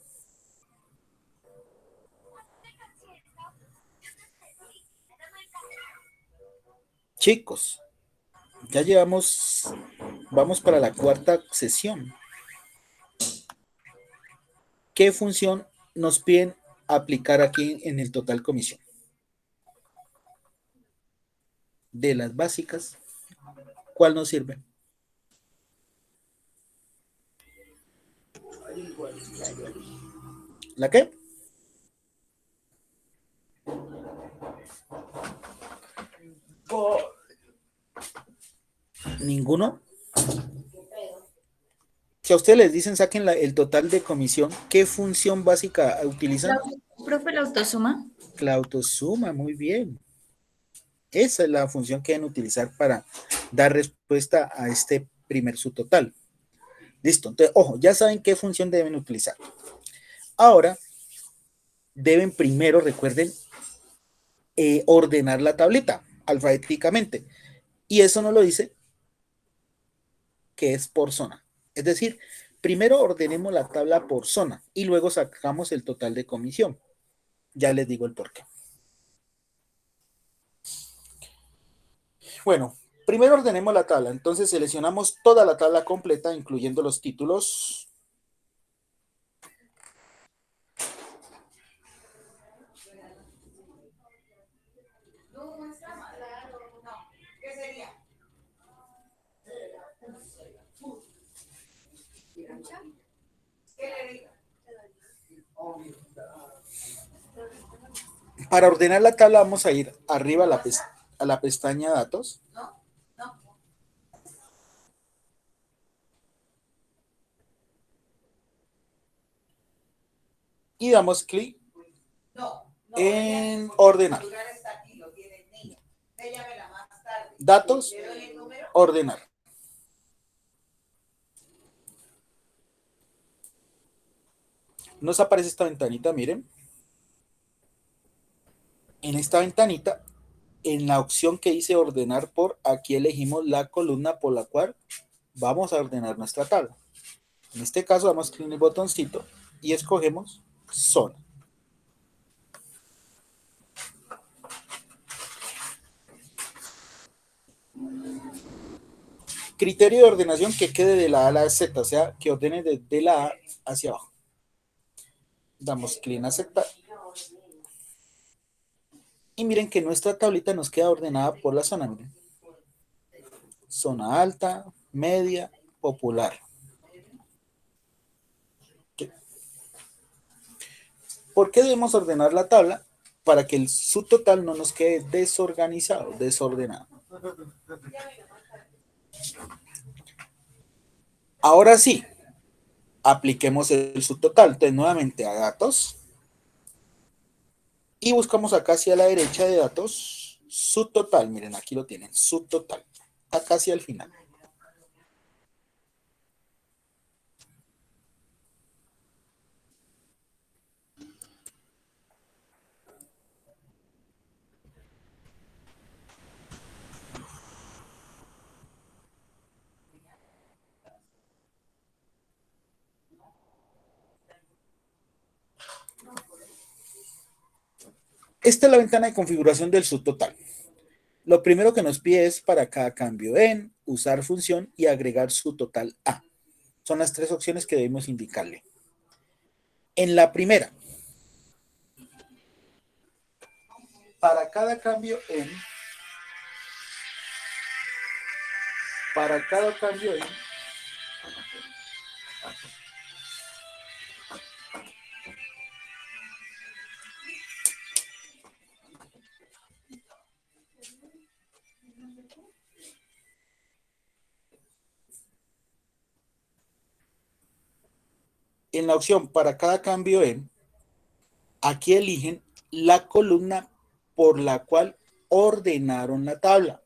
Chicos, ya vamos para la cuarta sesión. ¿Qué función nos piden aplicar aquí en el total comisión? De las básicas, ¿cuál nos sirve? ¿La qué? ¿Ninguno? Si a ustedes les dicen saquen el total de comisión, ¿qué función básica utilizan? Profe, la autosuma. La autosuma, muy bien. Esa es la función que deben utilizar para dar respuesta a este primer subtotal. Listo, entonces, ojo, ya saben qué función deben utilizar. Ahora, deben primero, recuerden, ordenar la tablita alfabéticamente. Y eso nos lo dice que es por zona. Es decir, primero ordenemos la tabla por zona y luego sacamos el total de comisión. Ya les digo el porqué. Bueno, primero ordenemos la tabla. Entonces seleccionamos toda la tabla completa, incluyendo los títulos. Para ordenar la tabla vamos a ir arriba a la pestaña datos. Y damos clic en ordenar. Datos, ordenar. Nos aparece esta ventanita, miren. En esta ventanita, en la opción que dice ordenar por, aquí elegimos la columna por la cual vamos a ordenar nuestra tabla. En este caso damos clic en el botoncito y escogemos zona. Criterio de ordenación que quede de la A a la Z, o sea, que ordene desde la A hacia abajo. Damos clic en aceptar. Y miren que nuestra tablita nos queda ordenada por la zona. Miren. Zona alta, media, popular. ¿Por qué debemos ordenar la tabla? Para que el subtotal no nos quede desorganizado, desordenado. Ahora sí, apliquemos el subtotal. Entonces, nuevamente a datos. Y buscamos acá hacia la derecha de datos, subtotal. Miren, aquí lo tienen, subtotal. Acá hacia el final. Esta es la ventana de configuración del subtotal. Lo primero que nos pide es para cada cambio en, usar función y agregar subtotal a. Son las tres opciones que debemos indicarle. En la primera, para cada cambio en, en la opción para cada cambio en, aquí eligen la columna por la cual ordenaron la tabla.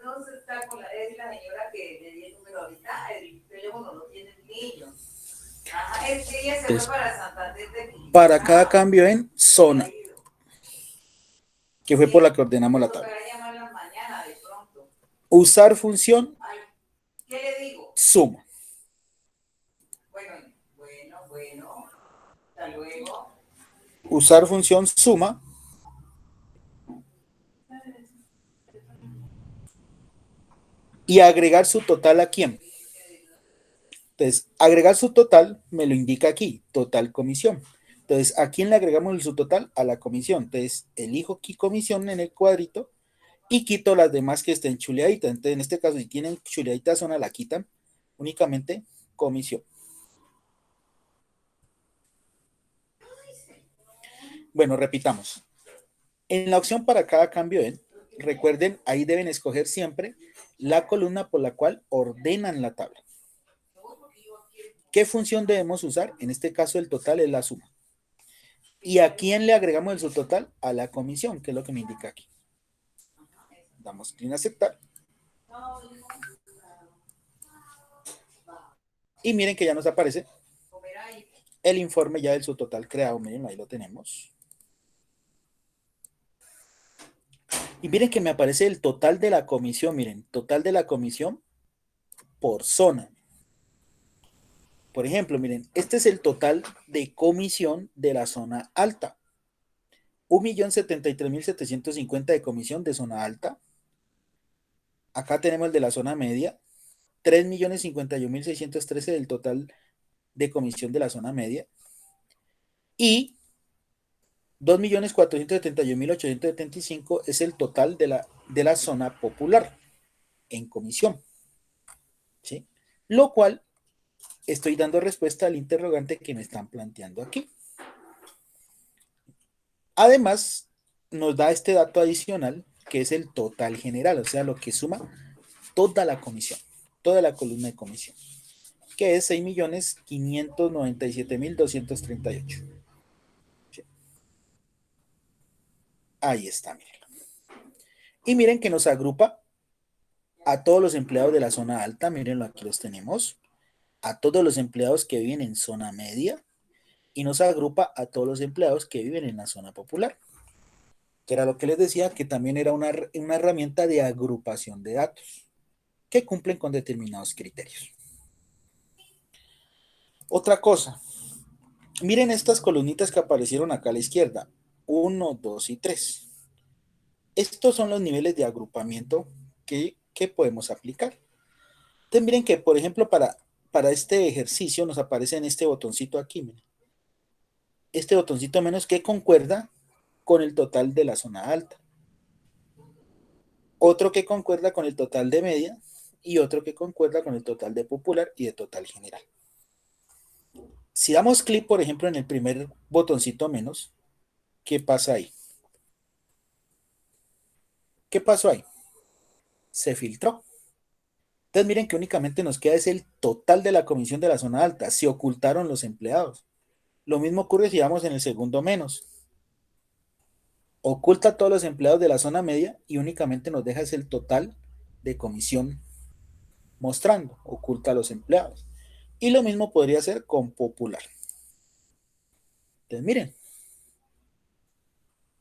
No se está con la señora que le di el número ahorita, el teléfono lo tiene el niño. Ajá, es que ella se fue para Santander de Quito. Para cada cambio en zona, que fue por la que ordenamos la tabla. Usar función, ¿qué le digo? suma. Bueno, hasta luego. Usar función suma. y agregar su total a quién. Entonces, agregar su total me lo indica aquí, total comisión. Entonces, ¿a quién le agregamos el subtotal? A la comisión. Entonces, elijo aquí comisión en el cuadrito y quito las demás que estén chuleaditas. Entonces, en este caso, si tienen chuleaditas, zona la quitan. Únicamente comisión. Bueno, repitamos. En la opción para cada cambio en, recuerden, ahí deben escoger siempre la columna por la cual ordenan la tabla. ¿Qué función debemos usar? En este caso, el total es la suma. ¿Y a quién le agregamos el subtotal? A la comisión, que es lo que me indica aquí. Damos clic en aceptar. Y miren que ya nos aparece el informe ya del subtotal creado. Miren, ahí lo tenemos. Y miren que me aparece el total de la comisión. Miren, total de la comisión por zona. Por ejemplo, miren, este es el total de comisión de la zona alta. 1.073.750 de comisión de zona alta. Acá tenemos el de la zona media. 3.051.613 del total de comisión de la zona media. Y 2.471.875 es el total de la zona popular en comisión. ¿Sí? Lo cual estoy dando respuesta al interrogante que me están planteando aquí. Además, nos da este dato adicional que es el total general, o sea, lo que suma toda la comisión, toda la columna de comisión, que es 6.597.238. ¿Sí? Ahí está, miren. Y miren que nos agrupa a todos los empleados de la zona alta, mírenlo, aquí los tenemos, a todos los empleados que viven en zona media y nos agrupa a todos los empleados que viven en la zona popular, que era lo que les decía, que también era una herramienta de agrupación de datos que cumplen con determinados criterios. Otra cosa, miren estas columnitas que aparecieron acá a la izquierda, 1, 2 y 3. Estos son los niveles de agrupamiento que podemos aplicar. Entonces miren que, por ejemplo, para este ejercicio nos aparece en este botoncito aquí, miren. Este botoncito menos que concuerda con el total de la zona alta. Otro que concuerda con el total de media y otro que concuerda con el total de popular y de total general. Si damos clic, por ejemplo, en el primer botoncito menos, ¿qué pasa ahí? ¿Qué pasó ahí? Se filtró. Entonces miren que únicamente nos queda es el total de la comisión de la zona alta. Se ocultaron los empleados. Lo mismo ocurre si vamos en el segundo menos. Oculta a todos los empleados de la zona media y únicamente nos deja es el total de comisión mostrando. Oculta a los empleados. Y lo mismo podría ser con popular. Entonces miren.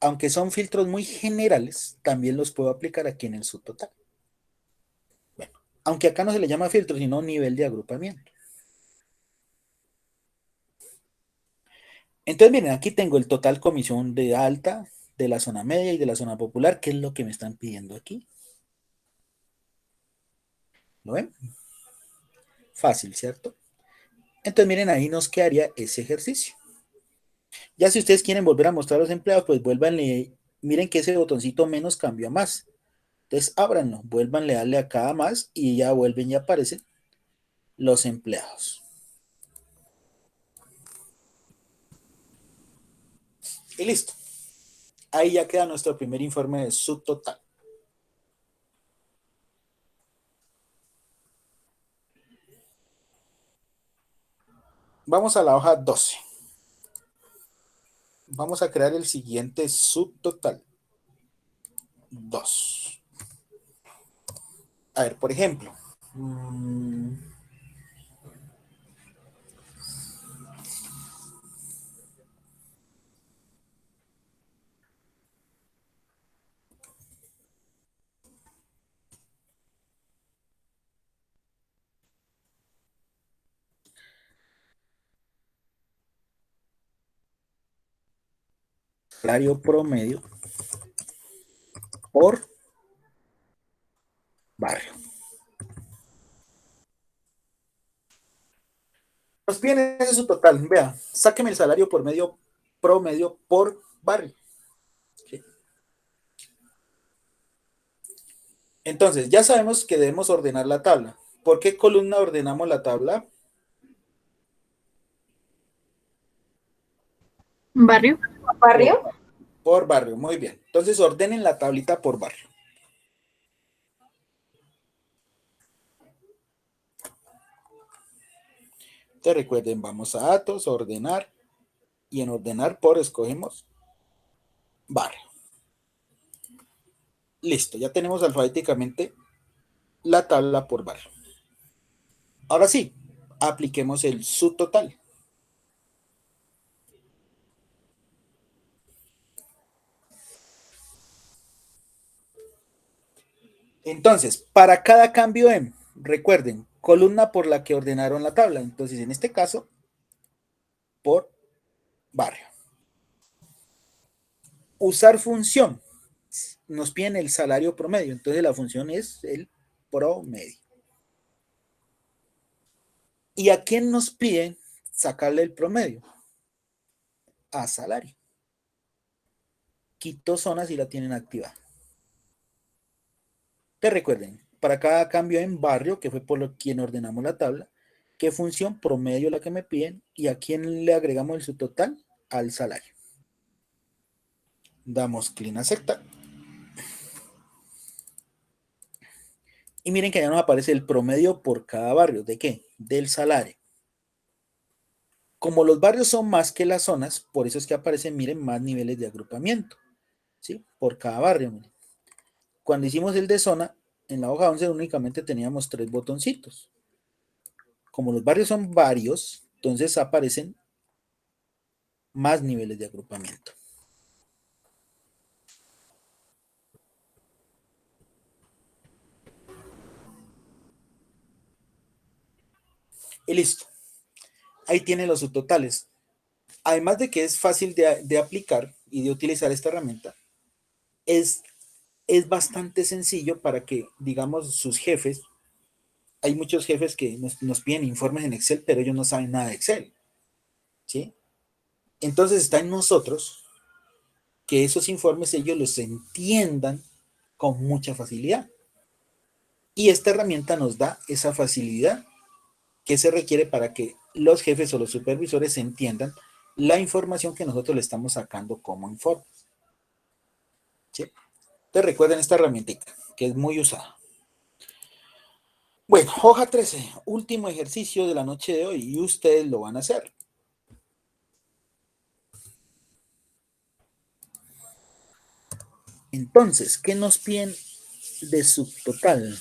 Aunque son filtros muy generales, también los puedo aplicar aquí en el subtotal. Bueno, aunque acá no se le llama filtro, sino nivel de agrupamiento. Entonces, miren, aquí tengo el total comisión de alta, de la zona media y de la zona popular, que es lo que me están pidiendo aquí. ¿Lo ven? Fácil, ¿cierto? Entonces, miren, ahí nos quedaría ese ejercicio. Ya si ustedes quieren volver a mostrar a los empleados, pues vuélvanle, miren que ese botoncito menos cambia más. Entonces, ábranlo, vuélvanle a darle acá a más y ya vuelven y aparecen los empleados. Y listo. Ahí ya queda nuestro primer informe de subtotal. Vamos a la hoja 12. Vamos a crear el siguiente subtotal. 2. A ver, por ejemplo. Salario promedio por barrio. Nos piden ese es su total. Vea, sáqueme el salario por medio promedio por barrio. ¿Sí? Entonces, ya sabemos que debemos ordenar la tabla. ¿Por qué columna ordenamos la tabla? Barrio. Barrio. Por barrio, muy bien. Entonces, ordenen la tablita por barrio. Entonces, recuerden, vamos a datos, ordenar, y en ordenar por escogemos barrio. Listo, ya tenemos alfabéticamente la tabla por barrio. Ahora sí, apliquemos el subtotal. Entonces, para cada cambio en, recuerden, columna por la que ordenaron la tabla. Entonces, en este caso, por barrio. Usar función. Nos piden el salario promedio. Entonces, la función es el promedio. ¿Y a quién nos piden sacarle el promedio? A salario. Quito zona si la tienen activa. Te recuerden, para cada cambio en barrio, que fue por lo quien ordenamos la tabla, qué función promedio la que me piden y a quién le agregamos el subtotal al salario. Damos clic en aceptar. Y miren que ya nos aparece el promedio por cada barrio. ¿De qué? Del salario. Como los barrios son más que las zonas, por eso es que aparecen, miren, más niveles de agrupamiento. ¿Sí? Por cada barrio. Miren. Cuando hicimos el de zona, en la hoja 11 únicamente teníamos 3 botoncitos. Como los barrios son varios, entonces aparecen más niveles de agrupamiento. Y listo. Ahí tienen los subtotales. Además de que es fácil de aplicar y de utilizar esta herramienta, es bastante sencillo para que, digamos, sus jefes, hay muchos jefes que nos piden informes en Excel, pero ellos no saben nada de Excel. ¿Sí? Entonces está en nosotros que esos informes ellos los entiendan con mucha facilidad. Y esta herramienta nos da esa facilidad que se requiere para que los jefes o los supervisores entiendan la información que nosotros le estamos sacando como informes. ¿Sí? Entonces recuerden esta herramienta que es muy usada. Bueno, hoja 13, último ejercicio de la noche de hoy y ustedes lo van a hacer. Entonces, ¿qué nos piden de subtotal?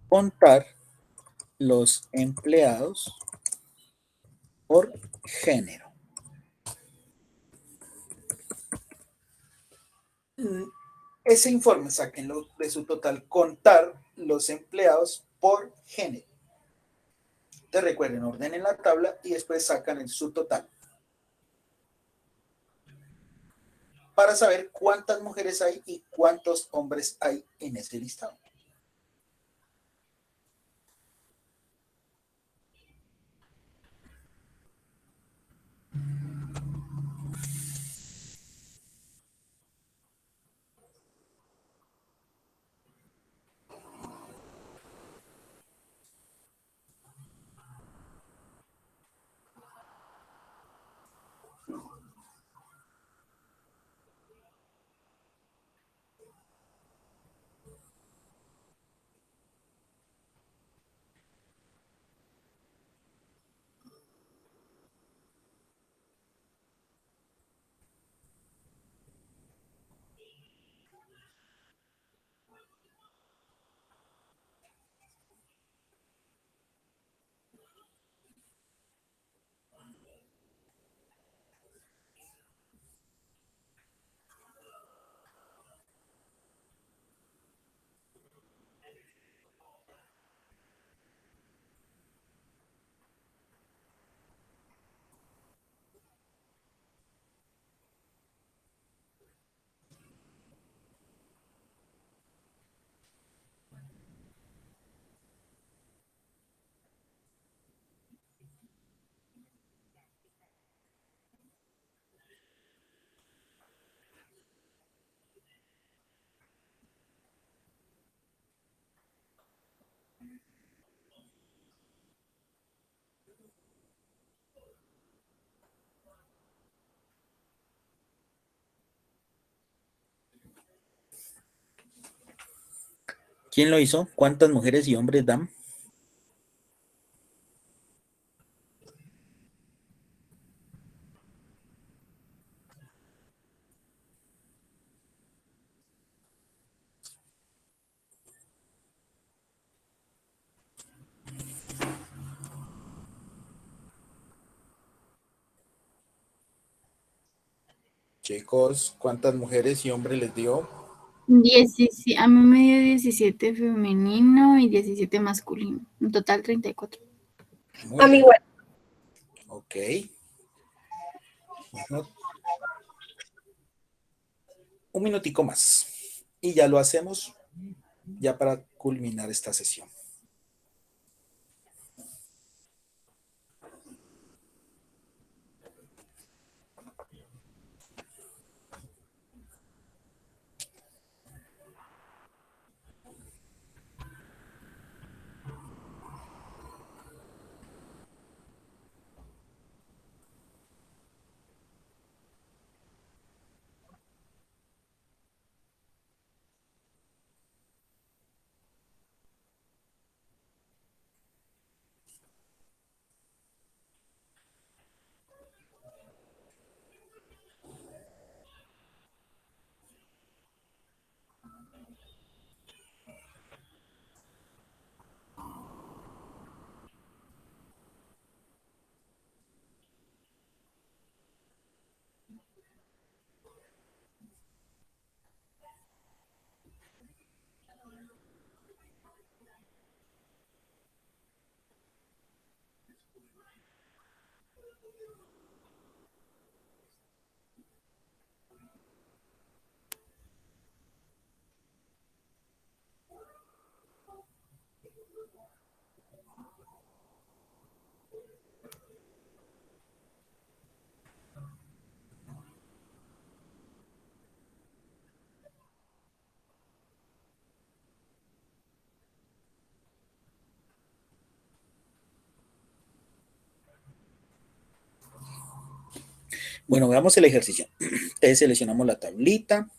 Contar los empleados por género. Ese informe, sáquenlo de su total, contar los empleados por género. Te recuerden, ordenen la tabla y después sacan el subtotal. Para saber cuántas mujeres hay y cuántos hombres hay en ese listado. ¿Quién lo hizo? ¿Cuántas mujeres y hombres dan? Chicos, ¿cuántas mujeres y hombres les dio? 17, a mí me dio 17 femenino y 17 masculino. En total 34. Muy A mí bien. igual. Ok. Bueno, un minutico más. Y ya lo hacemos ya para culminar esta sesión. Bueno, veamos el ejercicio. Entonces seleccionamos la tablita,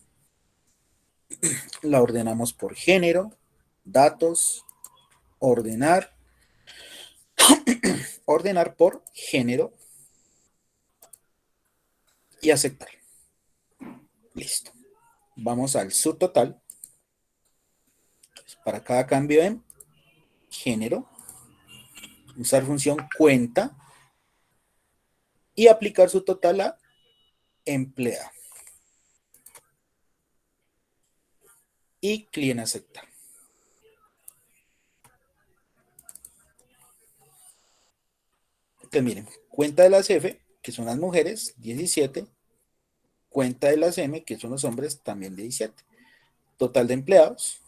la ordenamos por género, datos, ordenar, ordenar por género y aceptar. Listo. Vamos al subtotal. Para cada cambio en género, usar función cuenta y aplicar su total a emplea. Y clic en aceptar. Entonces miren, cuenta de las F, que son las mujeres, 17. Cuenta de las M, que son los hombres, también 17. Total de empleados,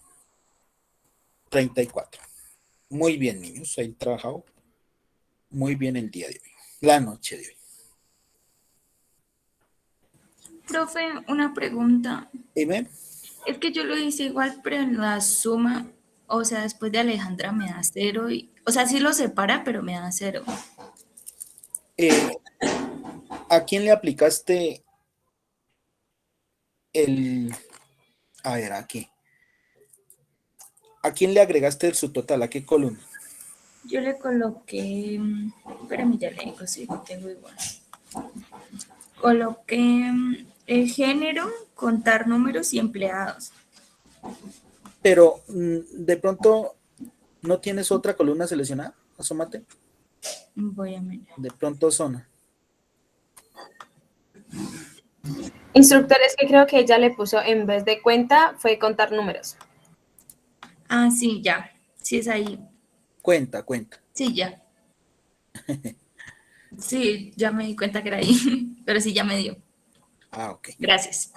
34. Muy bien, niños. Han trabajado muy bien el día de hoy. La noche de hoy. Profe, una pregunta. Dime. Es que yo lo hice igual, pero en la suma, o sea, después de Alejandra me da 0 y, o sea, sí lo separa, pero me da 0. ¿A quién le aplicaste el... A ver, aquí. ¿A quién le agregaste el subtotal? ¿A qué columna? Yo le coloqué, espérame, ya le digo, sí, lo tengo igual. Coloqué el género, contar números y empleados. Pero de pronto no tienes otra columna seleccionada. Asómate. Voy a mirar. De pronto zona. Instructores que creo que ella le puso en vez de cuenta fue contar números. Ah, sí, ya. Sí, es ahí. Cuenta. Sí, ya. Sí, ya me di cuenta que era ahí. Pero sí, ya me dio. Ah, ok. Gracias.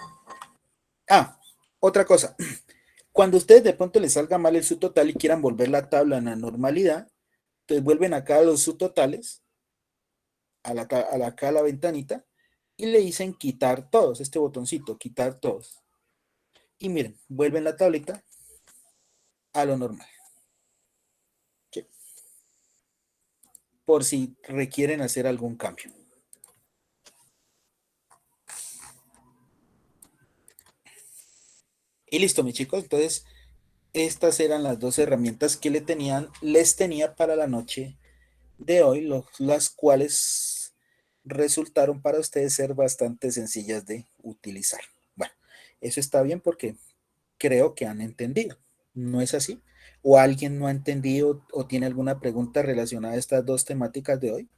Ah, otra cosa. Cuando a ustedes de pronto les salga mal el subtotal y quieran volver la tabla a la normalidad, entonces vuelven acá a los subtotales, acá a la ventanita, y le dicen quitar todos, este botoncito, quitar todos. Y miren, vuelven la tablita a lo normal. ¿Sí? Por si requieren hacer algún cambio. Y listo, mis chicos. Entonces, estas eran las dos herramientas que les tenía para la noche de hoy, las cuales resultaron para ustedes ser bastante sencillas de utilizar. Bueno, eso está bien porque creo que han entendido, ¿no es así? ¿O alguien no ha entendido o tiene alguna pregunta relacionada a estas dos temáticas de hoy?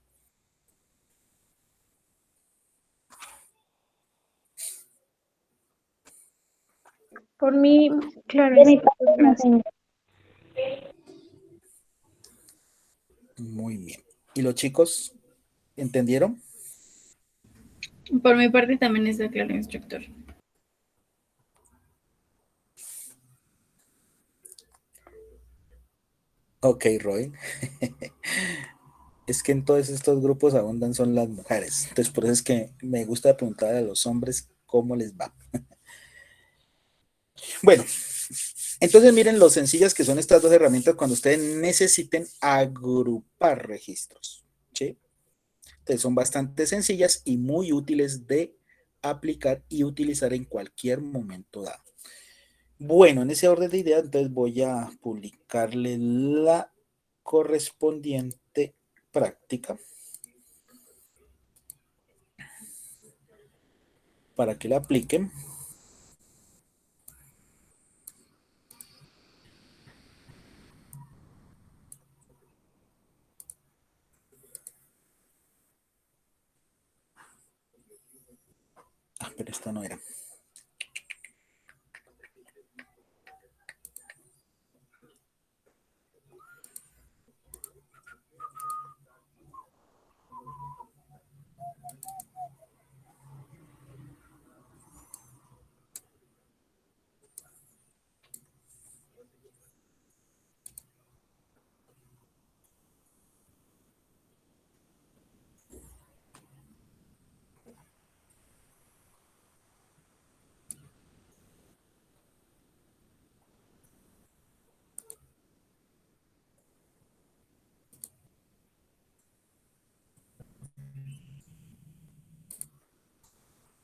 Por mí, claro, gracias. Muy bien. ¿Y los chicos entendieron? Por mi parte también está claro, instructor. Ok, Roy. Es que en todos estos grupos abundan son las mujeres. Entonces, por eso es que me gusta preguntar a los hombres cómo les va. Bueno, entonces miren lo sencillas que son estas dos herramientas cuando ustedes necesiten agrupar registros, ¿sí? Entonces son bastante sencillas y muy útiles de aplicar y utilizar en cualquier momento dado. Bueno, en ese orden de ideas, entonces voy a publicarle la correspondiente práctica para que la apliquen. Pero esta no era.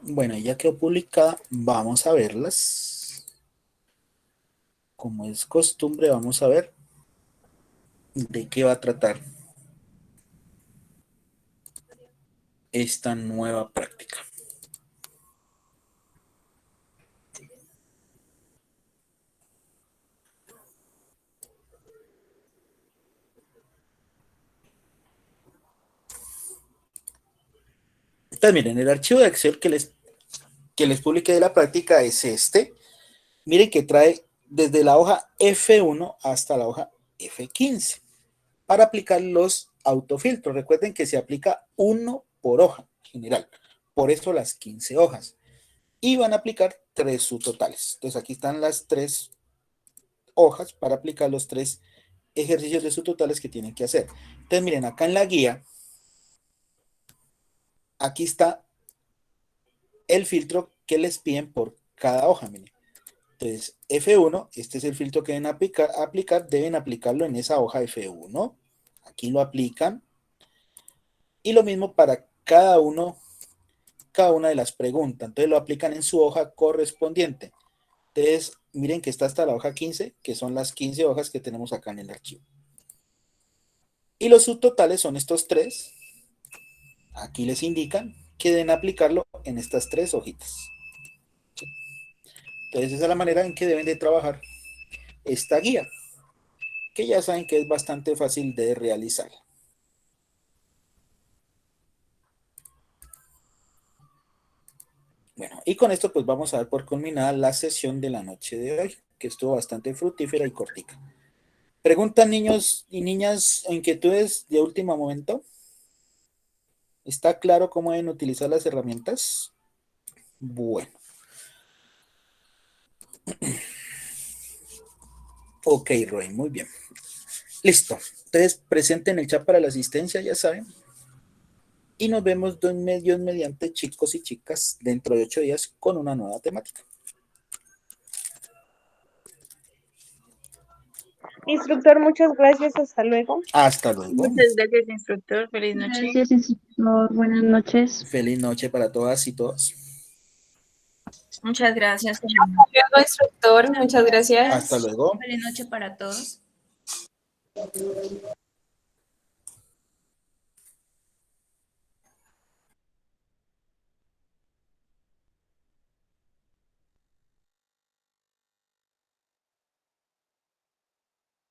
Bueno, ya quedó publicada. Vamos a verlas. Como es costumbre, vamos a ver de qué va a tratar esta nueva práctica. Entonces, miren, el archivo de Excel que les publiqué de la práctica es este. Miren que trae desde la hoja F1 hasta la hoja F15 para aplicar los autofiltros. Recuerden que se aplica uno por hoja general, por eso las 15 hojas. Y van a aplicar 3 subtotales. Entonces aquí están las 3 hojas para aplicar los 3 ejercicios de subtotales que tienen que hacer. Entonces miren, acá en la guía, aquí está el filtro que les piden por cada hoja. Miren. Entonces F1, este es el filtro que deben aplicar, deben aplicarlo en esa hoja F1. Aquí lo aplican. Y lo mismo para cada una de las preguntas. Entonces lo aplican en su hoja correspondiente. Entonces, miren que está hasta la hoja 15, que son las 15 hojas que tenemos acá en el archivo. Y los subtotales son estos 3. Aquí les indican que deben aplicarlo en estas 3 hojitas. ¿Sí? Entonces, esa es la manera en que deben de trabajar esta guía, que ya saben que es bastante fácil de realizar. Bueno, y con esto pues vamos a dar por culminada la sesión de la noche de hoy, que estuvo bastante fructífera y cortica. ¿Preguntan niños y niñas o inquietudes de último momento? ¿Está claro cómo deben utilizar las herramientas? Bueno. Ok, Roy, muy bien. Listo. Entonces, presente en el chat para la asistencia, ya saben. Y nos vemos Dios mediante, chicos y chicas, dentro de 8 días con una nueva temática. Instructor, muchas gracias. Hasta luego. Hasta luego. Muchas gracias, instructor. Feliz noche. Gracias, instructor. Buenas noches. Feliz noche para todas y todos. Muchas gracias. Luego, instructor, muchas gracias. Hasta luego. Buenas noches para todos.